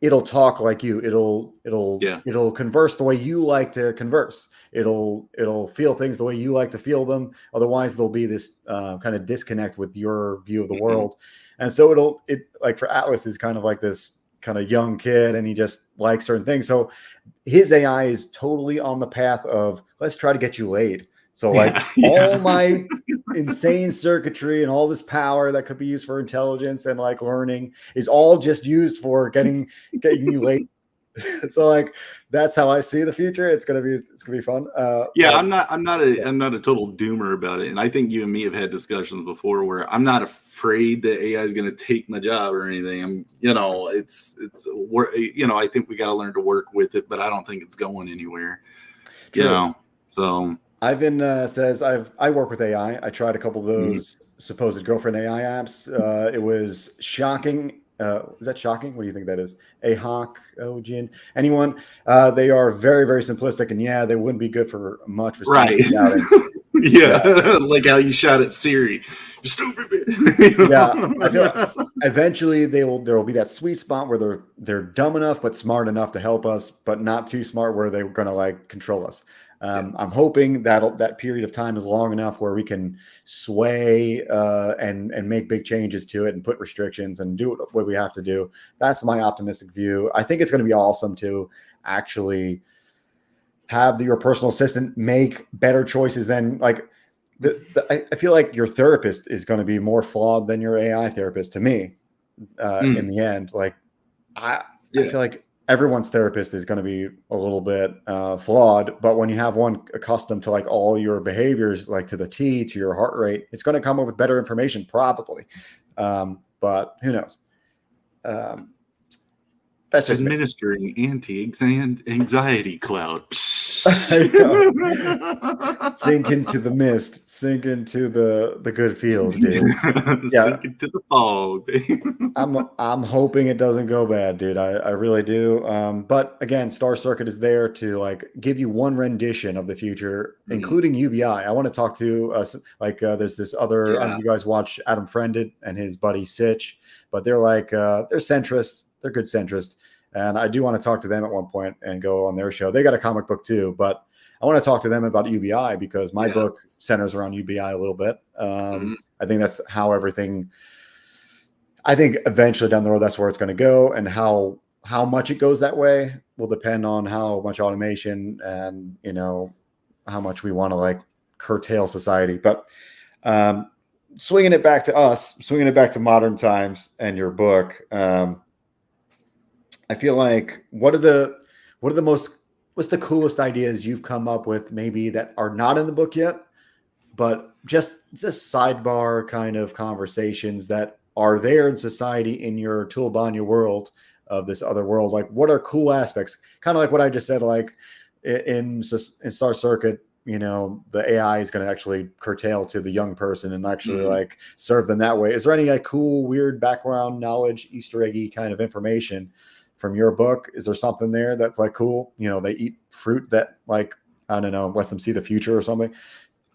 it'll talk like you. It'll converse the way you like to converse. It'll feel things the way you like to feel them. Otherwise, there'll be this kind of disconnect with your view of the world. And so it for Atlas is kind of like this kind of young kid, and he just likes certain things. So his AI is totally on the path of let's try to get you laid. So all my insane circuitry and all this power that could be used for intelligence and learning is all just used for getting you laid. So that's how I see the future. It's gonna be fun. I'm not a total doomer about it, and I think you and me have had discussions before where I'm not afraid that AI is going to take my job or anything. I think we got to learn to work with it, but I don't think it's going anywhere. True. So Ivan says I work with AI. I tried a couple of those supposed girlfriend AI apps. It was shocking. Is that shocking? What do you think that is? Jin. Anyone? They are very, very simplistic, and they wouldn't be good for much. Right. Yeah, like how you shot at Siri. You stupid bitch. Yeah, eventually there will be that sweet spot where they're dumb enough but smart enough to help us, but not too smart where they're going to like control us. Yeah. I'm hoping that period of time is long enough where we can sway and make big changes to it and put restrictions and do what we have to do. That's my optimistic view. I think it's going to be awesome to actually have your personal assistant make better choices than like I feel like your therapist is going to be more flawed than your AI therapist to me. In the end, like I feel like everyone's therapist is going to be a little bit flawed, but when you have one accustomed to like all your behaviors, like to the T, to your heart rate, it's going to come up with better information probably. But who knows? That's just administering anti-anxiety cloud. Sink into the mist. Sink into the good feels, dude. Sink into the fog. I'm hoping it doesn't go bad, dude. I really do. But again, Star Circuit is there to like give you one rendition of the future, including UBI. I want to talk to there's this other. You guys watch Adam Friended and his buddy Sitch, but they're like they're centrist. They're good centrist. And I do want to talk to them at one point and go on their show. They got a comic book too, but I want to talk to them about UBI because my book centers around UBI a little bit. I think that's how everything. I think eventually down the road, that's where it's going to go, and how much it goes that way will depend on how much automation and how much we want to like curtail society. But swinging it back to modern times and your book. I feel like what's the coolest ideas you've come up with maybe that are not in the book yet, but just sidebar kind of conversations that are there in society in your Tulbanya world of this other world? Like what are cool aspects? Kind of like what I just said, like in Star Circuit, the AI is going to actually curtail to the young person and actually like serve them that way. Is there any like cool, weird background knowledge, Easter eggy kind of information from your book? Is there something there that's like cool? They eat fruit that like, I don't know, lets them see the future or something.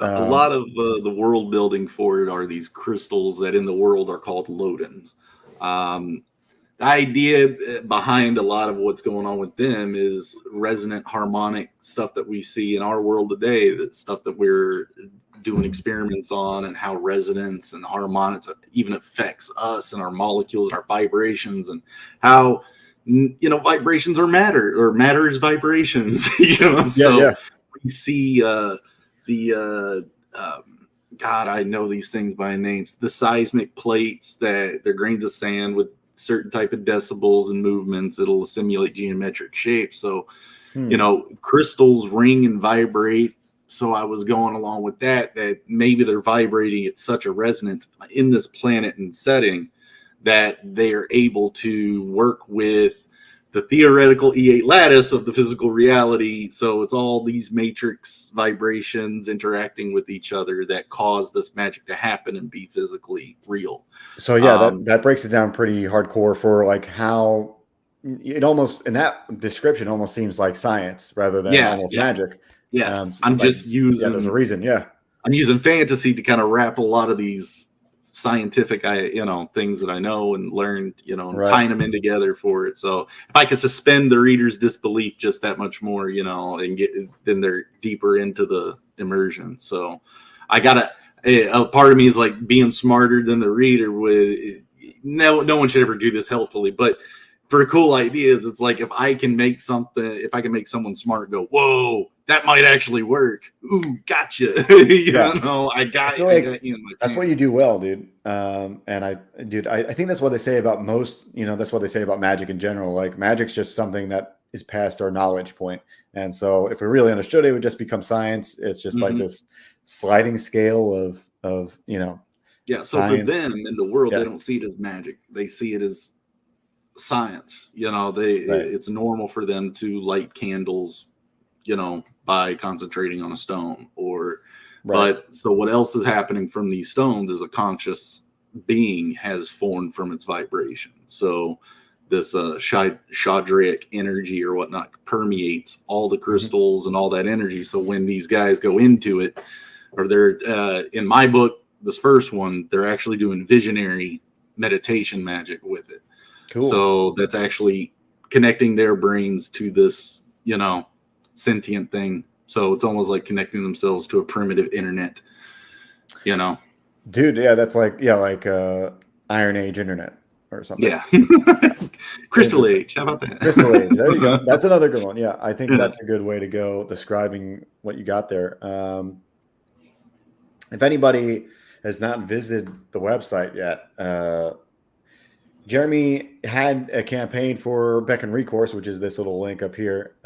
A lot of the world building for it are these crystals that in the world are called Lodins. The idea behind a lot of what's going on with them is resonant harmonic stuff that we see in our world today, that stuff that we're doing experiments on, and how resonance and harmonics even affects us and our molecules and our vibrations, and how vibrations are matter, or matter is vibrations. We see God, I know these things by names. The seismic plates, that they're grains of sand with certain type of decibels and movements that'll simulate geometric shapes. So, crystals ring and vibrate. So I was going along with that maybe they're vibrating at such a resonance in this planet and setting that they are able to work with the theoretical E8 lattice of the physical reality. So it's all these matrix vibrations interacting with each other that cause this magic to happen and be physically real. So that breaks it down pretty hardcore for like how it almost, in that description, almost seems like science rather than almost magic. Yeah. I'm just using, there's a reason. Yeah. I'm using fantasy to kind of wrap a lot of these scientific things that I know and learned, and tying them in together for it. So if I could suspend the reader's disbelief just that much more, and then they're deeper into the immersion. So I gotta, a part of me is like being smarter than the reader. No one should ever do this healthfully, but for cool ideas, it's like if I can make someone smart go, whoa, that might actually work. Ooh, gotcha. I got you. That's what you do well, dude. And I think that's what they say about most, that's what they say about magic in general. Like magic's just something that is past our knowledge point. And so if we really understood it, it would just become science. It's just like this sliding scale of So science. For them in the world, they don't see it as magic. They see it as science. It's normal for them to light candles, by concentrating on a stone but so what else is happening from these stones is a conscious being has formed from its vibration. So this Shadrach energy or whatnot permeates all the crystals and all that energy. So when these guys go into it, or they're in my book, this first one, they're actually doing visionary meditation magic with it. Cool. So that's actually connecting their brains to this, sentient thing. So it's almost like connecting themselves to a primitive internet, Dude, yeah, that's like Iron Age internet or something. Yeah. Crystal Age. How about that? Crystal Age. There you go. That's another good one. Yeah, I think that's a good way to go describing what you got there. If anybody has not visited the website yet, Jeremy had a campaign for Beck and Recourse, which is this little link up here.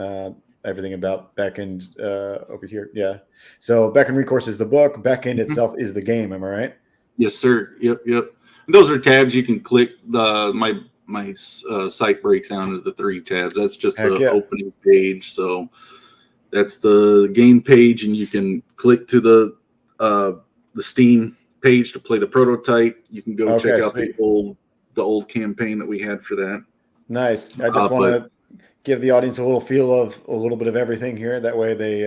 Everything about Beckend over here. Yeah. So Beck and Recourse is the book. Beckend itself is the game. Am I right? Yes, sir. Yep. Those are tabs you can click. My site breaks down into the 3 tabs. That's just the opening page. So that's the game page, and you can click to the Steam page to play the prototype. You can go check out the old campaign that we had for that. Nice. I just want to give the audience a little feel of a little bit of everything here. That way they,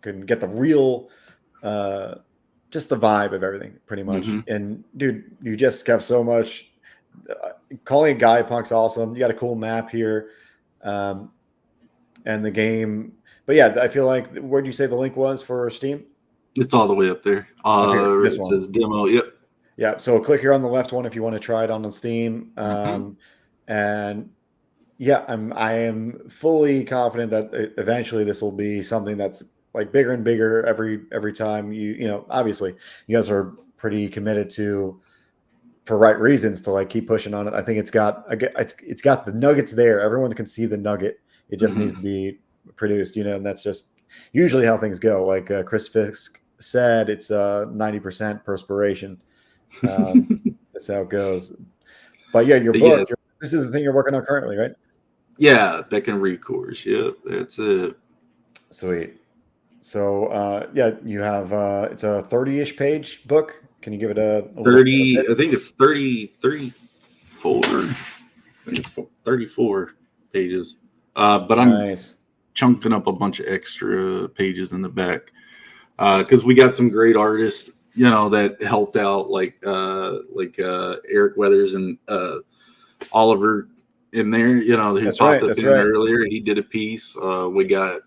can get the real, just the vibe of everything pretty much. And dude, you just have so much. Calling it Guy Punk's awesome. You got a cool map here, and the game. But yeah, I feel like, where'd you say the link was for Steam? It's all the way up there. It says demo. Yep. Yeah. So click here on the left one if you want to try it on the Steam. And yeah, I am fully confident that eventually this will be something that's like bigger and bigger every time. Obviously you guys are pretty committed to, for right reasons, to like keep pushing on it. I think it's got the nuggets there. Everyone can see the nugget. It just needs to be produced, and that's just usually how things go. Like Chris Fisk said, it's 90% perspiration. That's how it goes. But yeah, your book. Yeah. This is the thing you're working on currently, right? Yeah, Beck and Recourse. Yep, that's it. Sweet. So you have it's a 30-ish page book. Can you give it a 30? I think it's 34. I think it's 34 pages. But I'm chunking up a bunch of extra pages in the back because we got some great artists, that helped out, like Eric Weathers and Oliver in there. Who popped up in earlier. He did a piece. We got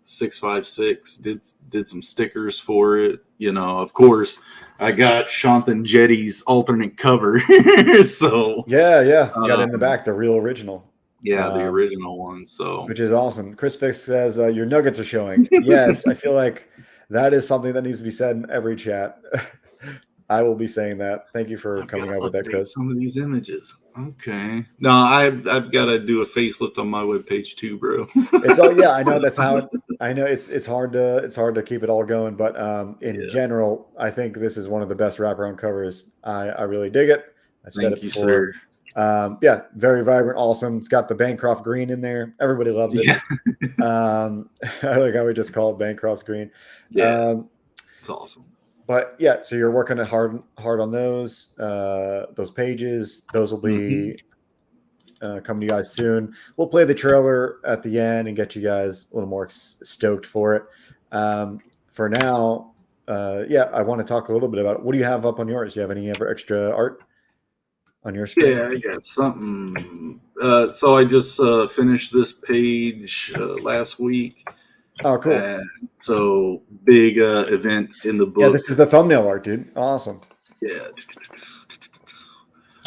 656 did some stickers for it. Of course, I got Shantan Jetty's alternate cover. So yeah, got in the back the real original. Yeah, the original one. So, which is awesome. Chris Fix says your nuggets are showing. Yes, I feel like that is something that needs to be said in every chat. I will be saying that. Thank you for coming up with that, Chris. Some of these images. Okay. No, I've got to do a facelift on my webpage too, bro. It's all I know that's how I know it's hard to keep it all going, but in general, I think this is one of the best wraparound covers. I really dig it. I've said it before. Sir. Very vibrant, awesome. It's got the Bancroft green in there. Everybody loves it. Yeah. I like how we just call it Bancroft green. Yeah, it's awesome. But yeah, so you're working hard on those pages. Those will be coming to you guys soon. We'll play the trailer at the end and get you guys a little more stoked for it. For now, I want to talk a little bit about it. What do you have up on yours? Do you have any ever extra art on your screen? Yeah, I got something. So I just finished this page last week. Oh, cool. So big event in the book. Yeah, this is the thumbnail art, dude. Awesome. Yeah.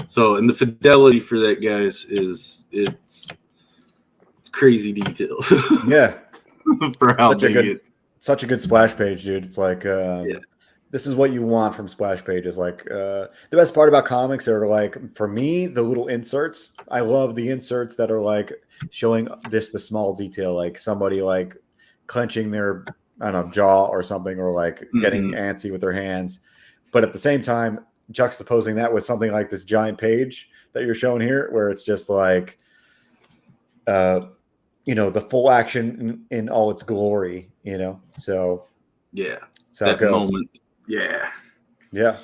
So, and the fidelity for that, guys, it's crazy detail. Yeah. For how big it. Such a good splash page, dude. It's like this is what you want from splash pages. Like the best part about comics are, like, for me, the little inserts. I love the inserts that are like showing the small detail, like somebody like clenching their, I don't know, jaw or something, or like getting antsy with their hands. But at the same time, juxtaposing that with something like this giant page that you're showing here, where it's just like, the full action in all its glory, So yeah, that's how it goes. Moment. Yeah.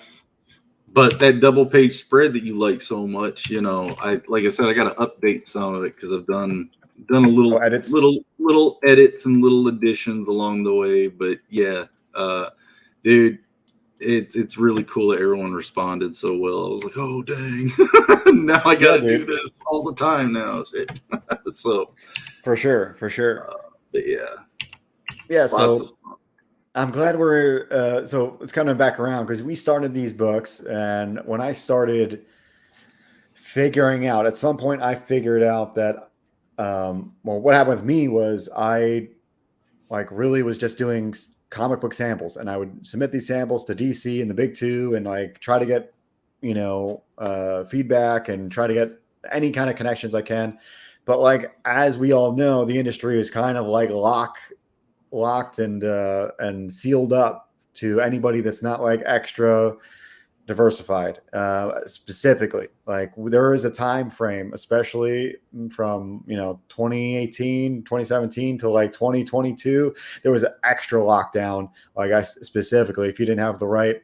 But that double page spread that you like so much, like I said, I got to update some of it because I've done a little edits. little edits and little additions along the way. But yeah, dude, it's really cool that everyone responded so well. I was like, oh dang, now I got to do this all the time now. Shit. So for sure. But yeah. So I'm glad we're so it's coming back around, because we started these books, and when I started figuring out, at some point I figured out that well, what happened with me was I like really was just doing comic book samples, and I would submit these samples to DC and the big two, and like try to get feedback and try to get any kind of connections I can. But like, as we all know, the industry is kind of like locked and sealed up to anybody that's not like extra diversified. Specifically, like there is a time frame, especially from 2018 2017 to like 2022, there was an extra lockdown. Like, I specifically, if you didn't have the right,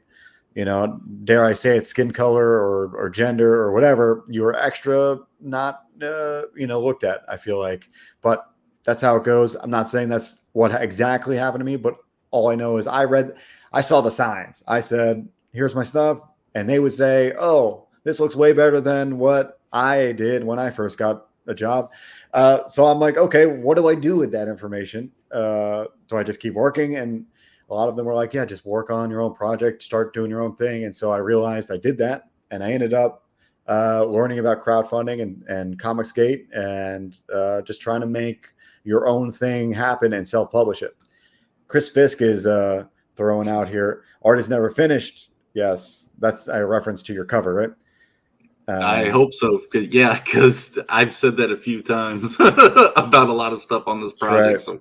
dare I say it, skin color or gender or whatever, you were extra not looked at, I feel like. But that's how it goes. I'm not saying that's what exactly happened to me, but all I know is I saw the signs. I said, here's my stuff. And they would say, oh, this looks way better than what I did when I first got a job. So I'm like, okay, what do I do with that information? Do I just keep working? And a lot of them were like, yeah, just work on your own project, start doing your own thing. And so I realized I did that. And I ended up learning about crowdfunding and Comicsgate, and just trying to make your own thing happen and self-publish it. Chris Fisk is throwing out here, art is never finished. Yes, that's a reference to your cover, right? I hope so. Yeah, because I've said that a few times about a lot of stuff on this project. Right. So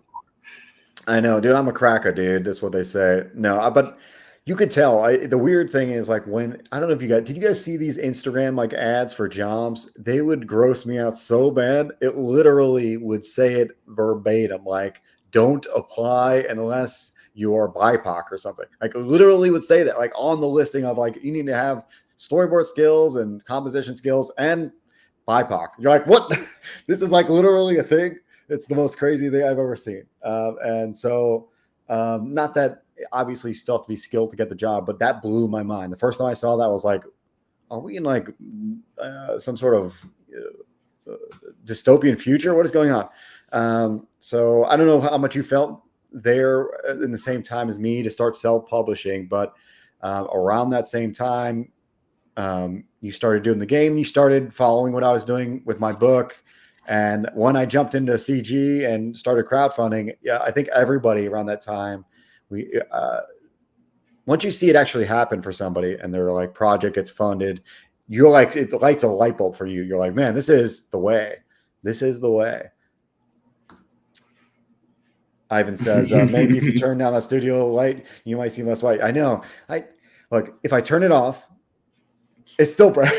I know, dude. I'm a cracker, dude. That's what they say. No, but you could tell. The weird thing is, like, when I don't know if did you guys see these Instagram like ads for jobs? They would gross me out so bad. It literally would say it verbatim, like, don't apply unless you are BIPOC or something. Like, literally would say that, like, on the listing of like, you need to have storyboard skills and composition skills and BIPOC. You're like, what? This is like literally a thing. It's the most crazy thing I've ever seen. And so, not that obviously you still have to be skilled to get the job, but that blew my mind. The first time I saw that, I was like, are we in like some sort of dystopian future? What is going on? So I don't know how much you felt there in the same time as me to start self-publishing, but around that same time, you started doing the game, you started following what I was doing with my book. And when I jumped into CG and started crowdfunding, yeah, I think everybody around that time, once you see it actually happen for somebody and their like project gets funded, you're like, it lights a light bulb for you. You're like, man, this is the way. This is the way. Ivan says, maybe if you turn down that studio light, you might see less white. I know. Look, if I turn it off, it's still bright.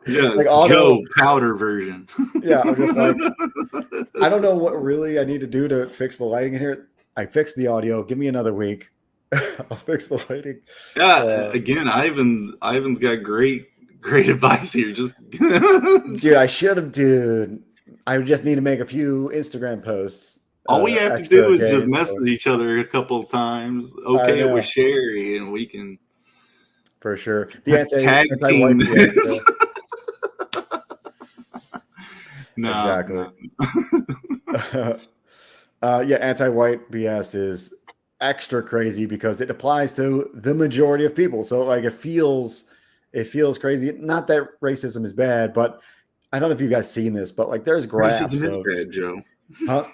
Yeah, like Joe powder version. Yeah, I'm just like, I don't know what really I need to do to fix the lighting in here. I fixed the audio. Give me another week. I'll fix the lighting. Yeah, again, Ivan's got great advice here. Just dude, I should have, dude. I just need to make a few Instagram posts. All we have to do is just message each other a couple of times. Okay, with Sherry, and we can for sure. The tag team this. No, exactly. Yeah, anti-white BS is extra crazy because it applies to the majority of people. So like it feels crazy. Not that racism is bad, but I don't know if you guys seen this, but like there's graphs. Racism is bad, Joe. Huh?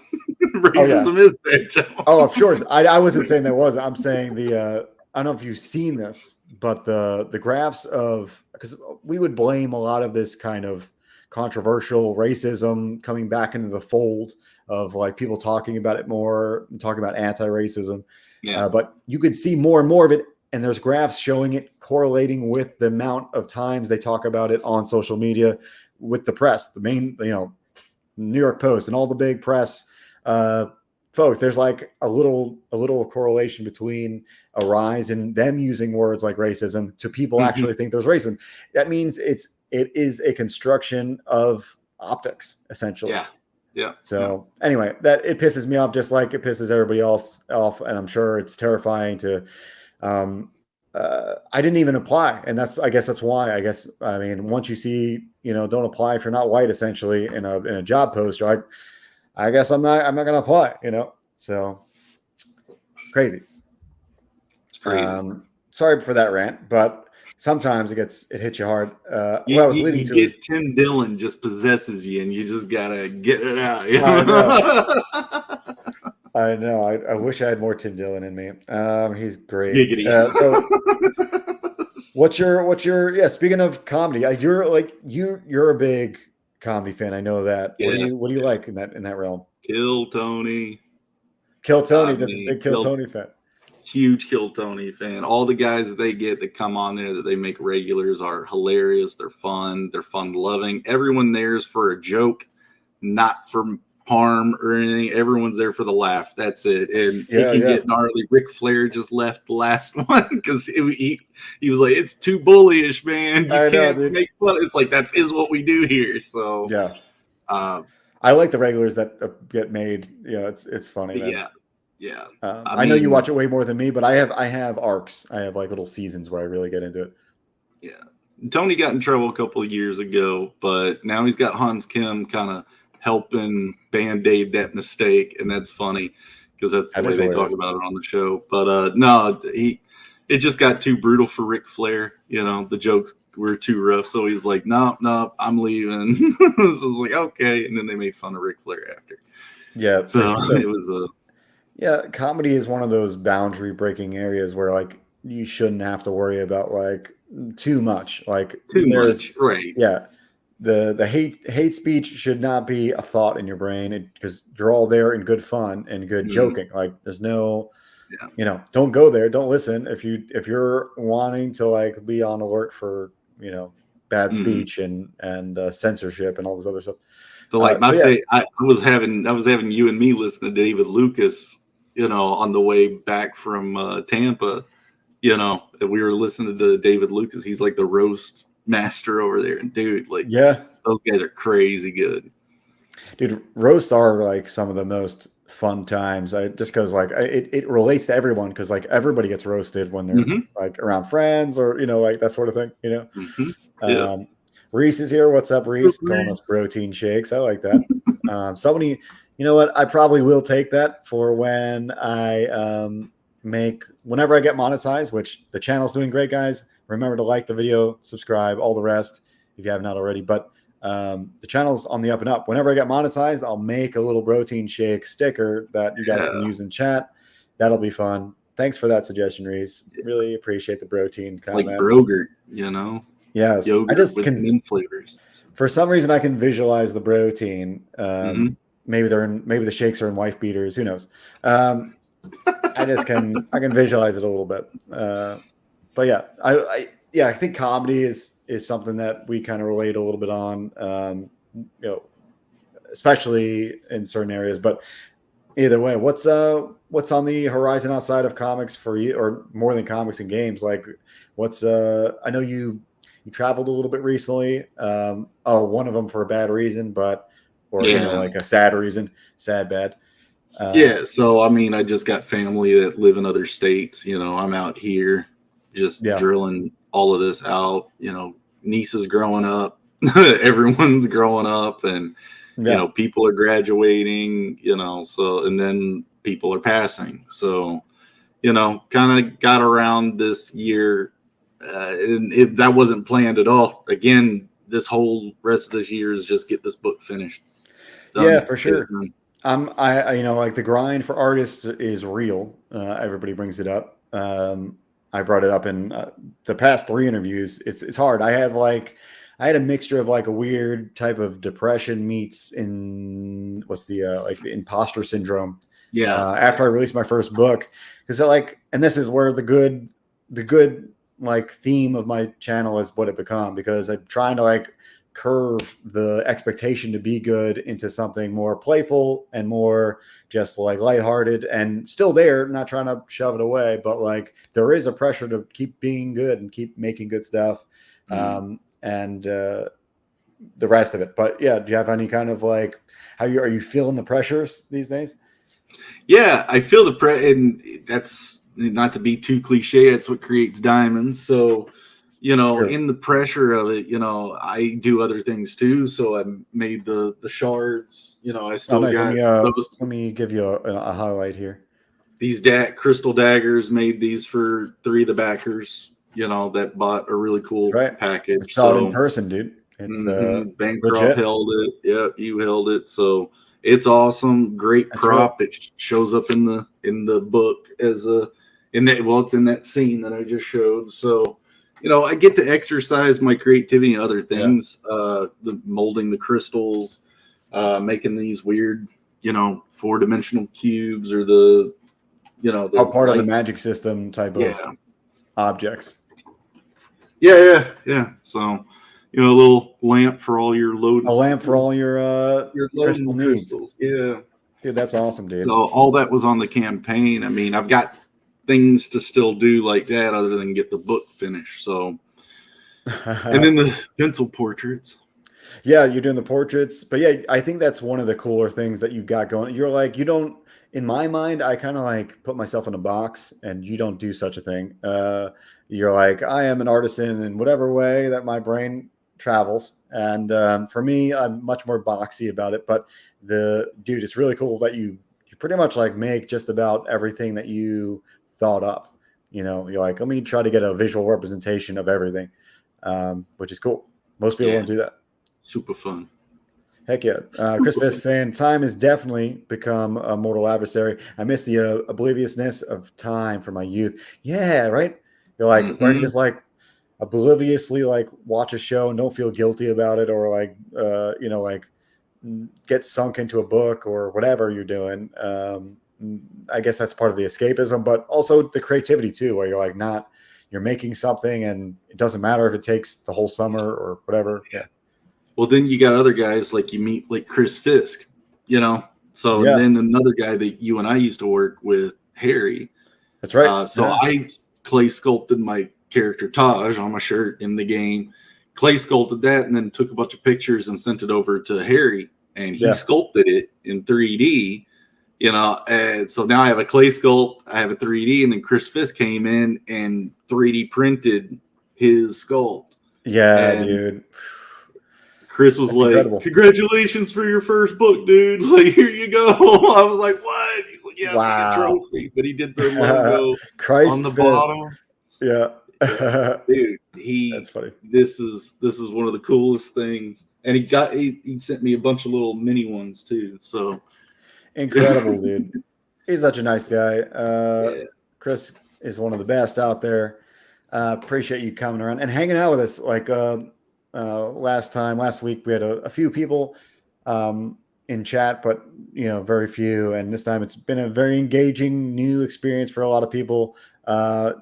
Racism is bad, Joe. Oh, of course. I wasn't saying that was. I'm saying the I don't know if you've seen this, but the graphs of, because we would blame a lot of this kind of controversial racism coming back into the fold of like people talking about it more, talking about anti-racism. Yeah. But you could see more and more of it, and there's graphs showing it correlating with the amount of times they talk about it on social media with the press, the main, New York Post and all the big press folks. There's like a little correlation between a rise in them using words like racism to people actually think there's racism. That means it is a construction of optics, essentially. Yeah. Yeah. So anyway, that it pisses me off just like it pisses everybody else off, and I'm sure it's terrifying to I didn't even apply, and I guess that's why. I mean, once you see, don't apply if you're not white, essentially in a job post, you're like, I guess I'm not going to apply. So crazy. It's crazy. Sorry for that rant, but sometimes it hits you hard. You, What I was you, leading you to get is Tim Dillon just possesses you, and you just gotta get it out. I know. I know. I wish I had more Tim Dillon in me. He's great. Giggity. So what's your yeah, speaking of comedy, you're a big comedy fan. I know that. Yeah, What do you like in that realm? Kill Tony. Kill Tony, I just a mean, big Kill Tony fan. Huge Kill Tony fan. All the guys that they get that come on there that they make regulars are hilarious. They're fun. They're fun loving. Everyone there's for a joke, not for harm or anything. Everyone's there for the laugh. That's it. And it can get gnarly. Ric Flair just left the last one because he was like, it's too bullyish, man. You can't make fun. It's like, that is what we do here. So yeah. I like the regulars that get made. It's funny, man. Yeah. Yeah. I know you watch it way more than me, but I have arcs. I have like little seasons where I really get into it. Yeah. Tony got in trouble a couple of years ago, but now he's got Hans Kim kind of helping band-aid that mistake, and that's funny because that's the way they talk about it on the show. But no, it just got too brutal for Ric Flair. The jokes were too rough, so he's like, no, I'm leaving. So I was like, okay, and then they made fun of Ric Flair after. Yeah. So it was a. Yeah, comedy is one of those boundary breaking areas where like you shouldn't have to worry about like too much. Like too much, right? Yeah. The hate speech should not be a thought in your brain because you're all there in good fun and good joking. Like there's no don't go there, don't listen. If you're wanting to like be on alert for, bad speech and censorship and all this other stuff. But like I was having you and me listen to David Lucas, on the way back from Tampa, we were listening to David Lucas. He's like the roast master over there. And dude, like, those guys are crazy good. Dude, roasts are like some of the most fun times. Just because like it relates to everyone because like everybody gets roasted when they're like around friends or, like that sort of thing, Reese is here. What's up, Reese? Calling us protein shakes. I like that. Somebody, you know what? I probably will take that for when I whenever I get monetized, which the channel's doing great, guys. Remember to like the video, subscribe, all the rest if you have not already. But the channel's on the up and up. Whenever I get monetized, I'll make a little protein shake sticker that you guys can use in chat. That'll be fun. Thanks for that suggestion, Reese. Really appreciate the protein comment. Like Brogurt, Yes, yogurt I just with mint flavors. For some reason, I can visualize the protein. Maybe the shakes are in wife beaters. Who knows? I can visualize it a little bit. But yeah, I think comedy is something that we kind of relate a little bit on. Especially in certain areas. But either way, what's on the horizon outside of comics for you, or more than comics and games? Like, I know you traveled a little bit recently. One of them for a bad reason, like a sad reason, bad. So I mean, I just got family that live in other states. I'm out here just drilling all of this out. Nieces growing up, everyone's growing up, and people are graduating. So and then people are passing. So kind of got around this year. And that wasn't planned at all. Again, this whole rest of this year is just get this book finished. Yeah, for sure. I like the grind for artists is real. Everybody brings it up. I brought it up in the past 3 interviews. It's hard. I had a mixture of like a weird type of depression meets in the imposter syndrome. After I released my first book, because and this is where the good like theme of my channel is what it become, because I'm trying to like curve the expectation to be good into something more playful and more just like lighthearted and still there, not trying to shove it away, but like there is a pressure to keep being good and keep making good stuff. And the rest of it. But yeah, do you have any kind of like, are you feeling the pressures these days? Yeah, I feel the and that's not to be too cliche, it's what creates diamonds. So, Sure. in the pressure of it, I do other things too. So I made the shards. I Oh, still nice. got those. Let me give you a highlight here. These crystal daggers, made these for 3 of the backers. That bought a really That's cool right. I package. saw it in So person, dude. It's Bancroft legit. held it. Yep, you held it. So it's awesome. Great That's right. prop. It shows up in the book as it's in that scene that I just showed. So I get to exercise my creativity in other things. The molding the crystals, making these weird 4-dimensional cubes, or the All part of the light. magic system type of Yeah. objects. Yeah. So, a little lamp for all your A lamp for all your crystal loading needs. crystals. Yeah. Dude, that's awesome, dude. So all that was on the campaign. I mean, I've got things to still do like that other than get the book finished. So, and then the pencil portraits. Yeah, you're doing the portraits, but yeah, I think that's one of the cooler things that you got going. You're like, you don't, in my mind, I kind of like put myself in a box, and you don't do such a thing. You're like, I am an artisan in whatever way that my brain travels, and for me, I'm much more boxy about it. But dude, it's really cool that you pretty much like make just about everything that you thought up. You're like, let me try to get a visual representation of everything, which is cool. Most people don't do that. Super fun. Heck yeah. Chris Fisk saying, time has definitely become a mortal adversary. I miss the obliviousness of time from my youth. Yeah, right? You're like, where I can just like obliviously like watch a show and don't feel guilty about it, or like, like get sunk into a book or whatever you're doing. I guess that's part of the escapism, but also the creativity too, where you're like you're making something and it doesn't matter if it takes the whole summer or whatever. Yeah. Well, then you got other guys like you meet, like Chris Fisk, So, and then another guy that you and I used to work with, Harry. That's right. So I clay sculpted my character Taj on my shirt in the game, clay sculpted that, and then took a bunch of pictures and sent it over to Harry, and he sculpted it in 3D. And so now I have a clay sculpt, I have a 3D, and then Chris Fisk came in and 3D printed his sculpt. Yeah, dude. Chris was like, incredible. Congratulations for your first book, dude. Like, here you go. I was like, what? He's like, yeah, wow. It's like a trophy. But he did the logo on the bottom. Yeah. Dude, that's funny. This is one of the coolest things. And he sent me a bunch of little mini ones too. So incredible, dude. He's such a nice guy. Chris is one of the best out there. Appreciate you coming around and hanging out with us. Like last week we had a few people in chat, but very few. And this time it's been a very engaging new experience for a lot of people.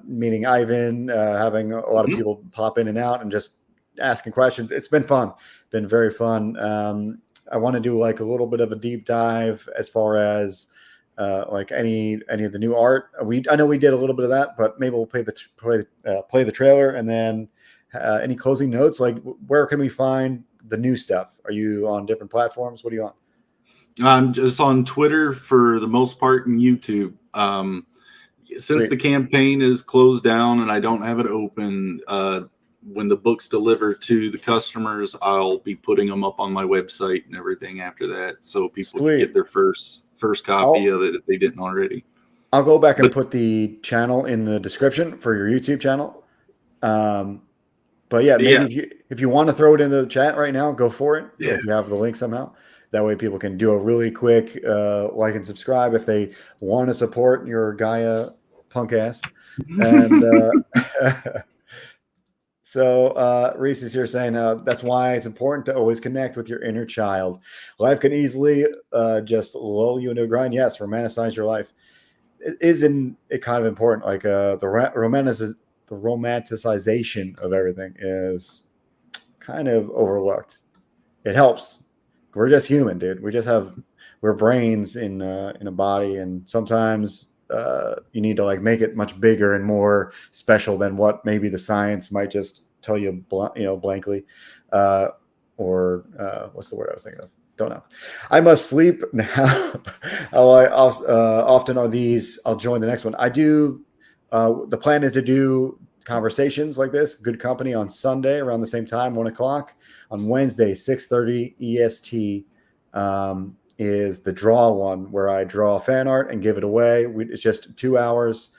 Meeting Ivan, having a lot of people pop in and out and just asking questions. It's been fun. Been very fun. I want to do like a little bit of a deep dive as far as like any of the new art. I know we did a little bit of that, but maybe we'll play the trailer, and then any closing notes. Like, where can we find the new stuff? Are you on different platforms? What are you on? I'm just on Twitter for the most part, and YouTube. Since the campaign is closed down and I don't have it open, when the book's delivered to the customers, I'll be putting them up on my website and everything after that, so people can get their first copy of it if they didn't already. I'll go back and put the channel in the description for your YouTube channel. But yeah, maybe if you want to throw it into the chat right now, go for it. Yeah. If you have the link somehow. That way people can do a really quick like and subscribe if they want to support your Gaia punk ass. And so Reese is here saying that's why it's important to always connect with your inner child. Life can easily just lull you into a grind. Yes, romanticize your life. It is kind of important. Like the romanticization of everything is kind of overlooked. It helps. We're just human, dude. We're brains in a body, and sometimes you need to like make it much bigger and more special than what maybe the science might just tell you, blankly. Or what's the word I was thinking of? Don't know. I must sleep now. Often are these. I'll join the next one. I do. The plan is to do conversations like this, Good Company, on Sunday around the same time, 1:00. On Wednesday, 6:30 EST, is the draw one where I draw fan art and give it away. It's just 2 hours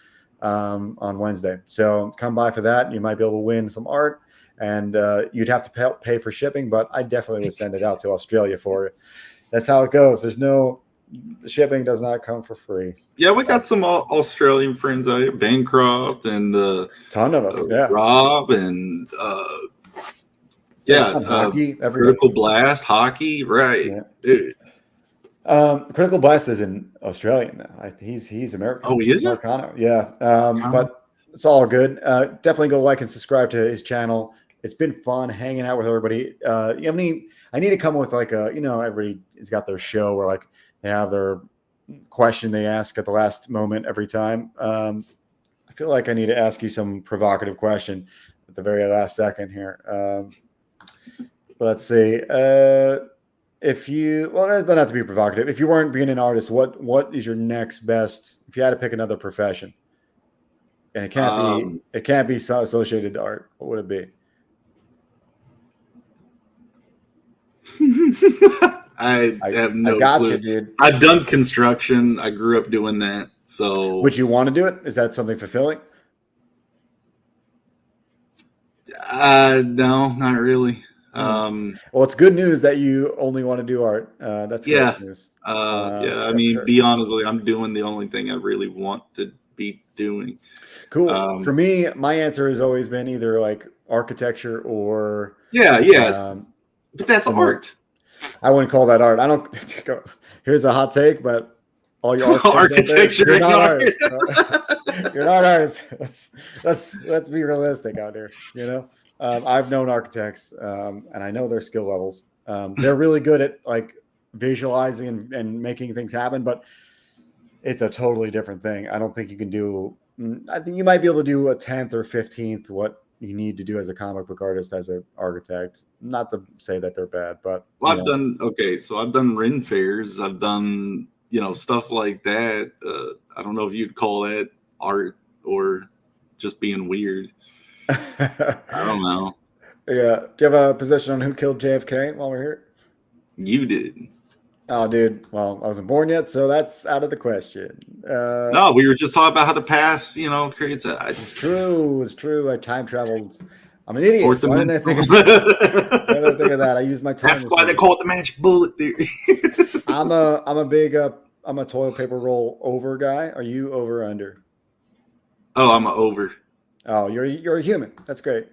on Wednesday. So come by for that. You might be able to win some art, and you'd have to pay for shipping, but I definitely would send it out to Australia for you. That's how it goes. The shipping does not come for free. Yeah, we got some Australian friends out here, Bancroft and ton of us, yeah. Rob and hockey, Critical Blast, hockey, right? Yeah. Dude. Critical Blast is in Australia now. He's American. Oh, he is? Marcano. Yeah. But it's all good. Definitely go like and subscribe to his channel. It's been fun hanging out with everybody. I need to come with like everybody has got their show where like they have their question they ask at the last moment every time. I feel like I need to ask you some provocative question at the very last second here. Let's see. If you, well, it doesn't have to be provocative. If you weren't being an artist, what is your next best? If you had to pick another profession, and it can't be associated to art, what would it be? I have no clue. You, dude. I've done construction. I grew up doing that. So, would you want to do it? Is that something fulfilling? No, not really. Well, it's good news that you only want to do art. That's great news. I mean, be honest with you, I'm doing the only thing I really want to be doing. Cool. For me, my answer has always been either like architecture or but that's art. I wouldn't call that art. I don't. Here's a hot take, but all your architecture, you're not artists. You're not artists. Let's be realistic out here. I've known architects, and I know their skill levels. They're really good at like visualizing and making things happen, but it's a totally different thing. I don't think you can do. I think you might be able to do a 10th or 15th what you need to do as a comic book artist as an architect. Not to say that they're bad, but I've done Ren fairs. I've done stuff like that. I don't know if you'd call that art or just being weird. I don't know. Yeah. Do you have a position on who killed JFK while we're here? You did. Oh, dude. Well, I wasn't born yet, so that's out of the question. No, we were just talking about how the past, creates a... It's true. I time traveled. I'm an idiot. Why didn't I think of that? I used my time. That's why they call it the magic bullet theory. I'm a toilet paper roll over guy. Are you over or under? Oh, I'm an over. Oh, you're a human. That's great.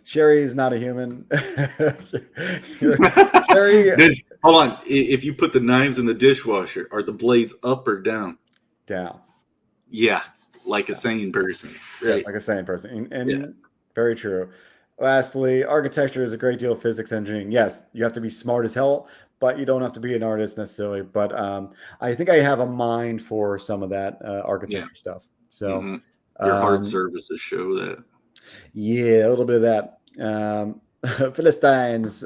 Sherry's not a human. Sherry. Hold on. If you put the knives in the dishwasher, are the blades up or down? Down. Yeah, like a sane person. Right? Yes, like a sane person. And very true. Lastly, architecture is a great deal of physics engineering. Yes, you have to be smart as hell, but you don't have to be an artist necessarily. But I think I have a mind for some of that architecture stuff. So your hard services show that. Yeah, a little bit of that. Philistines.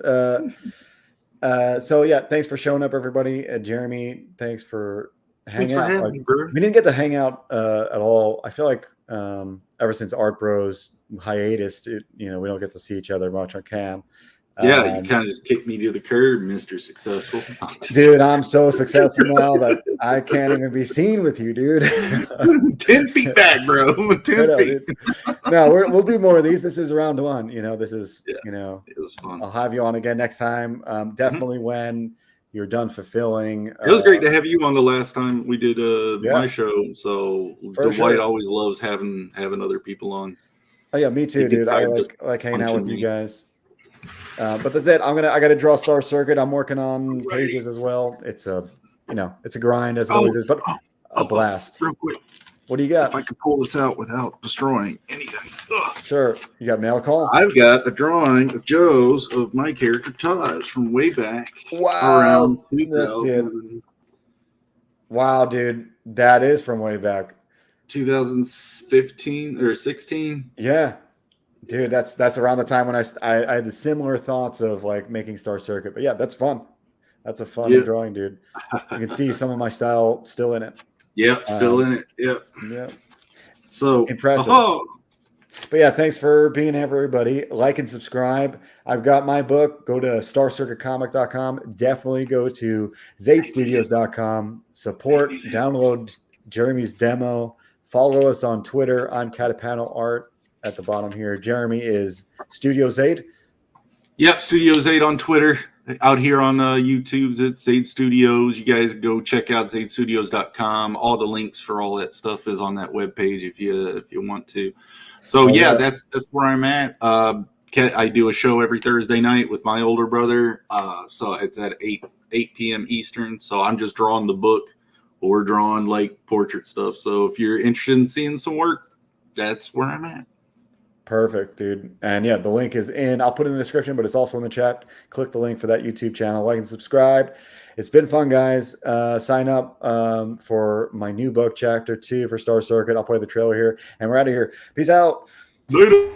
So yeah, thanks for showing up, everybody. Jeremy, thanks for hanging out. Me, bro. We didn't get to hang out at all. I feel like ever since Art Bros hiatus, we don't get to see each other much on cam. Yeah, you kind of just kicked me to the curb, Mr. Successful. Dude, I'm so successful now that I can't even be seen with you, dude. 10 feet back, bro. 10 feet. No, we'll do more of these. This is round one. This is, it was fun. I'll have you on again next time. Definitely when you're done fulfilling. It was great to have you on the last time we did my show. So Dwight always loves having other people on. Oh yeah, me too, dude. I like hanging out with you guys. But that's it. I got to draw Star Circuit. I'm working on pages as well. It's a grind as it always is, but a blast. Real quick. What do you got? If I can pull this out without destroying anything. Ugh. Sure. You got mail call? I've got a drawing of Joe's of my character Taj from way back. Wow. Around 2000. Wow, dude. That is from way back. 2015 or 16. Yeah. Dude, that's around the time when I had the similar thoughts of like making Star Circuit. But yeah, that's fun. That's a fun drawing, dude. You can see some of my style still in it. Yep, still in it. Yep. Yeah. So impressive. But yeah, thanks for being here, everybody. Like and subscribe. I've got my book. Go to starcircuitcomic.com. Definitely go to zadestudios.com. Support, download Jeremy's demo. Follow us on Twitter. I'm Catapano Art at the bottom here. Jeremy is Studio Zade. Yep, Studio Zade on Twitter. Out here on YouTube's it's Zade Studios. You guys go check out zadestudios.com. All the links for all that stuff is on that webpage if you want to. So yeah, that's where I'm at. I do a show every Thursday night with my older brother. So it's at 8 p.m. Eastern. So I'm just drawing the book or drawing like portrait stuff. So if you're interested in seeing some work, that's where I'm at. Perfect, dude. And yeah, the link is I'll put it in the description, but it's also in the chat. Click the link for that YouTube channel, like and subscribe. It's been fun, guys. Sign up for my new book, Chapter 2 for Star Circuit. I'll play the trailer here, and we're out of here. Peace out. Later.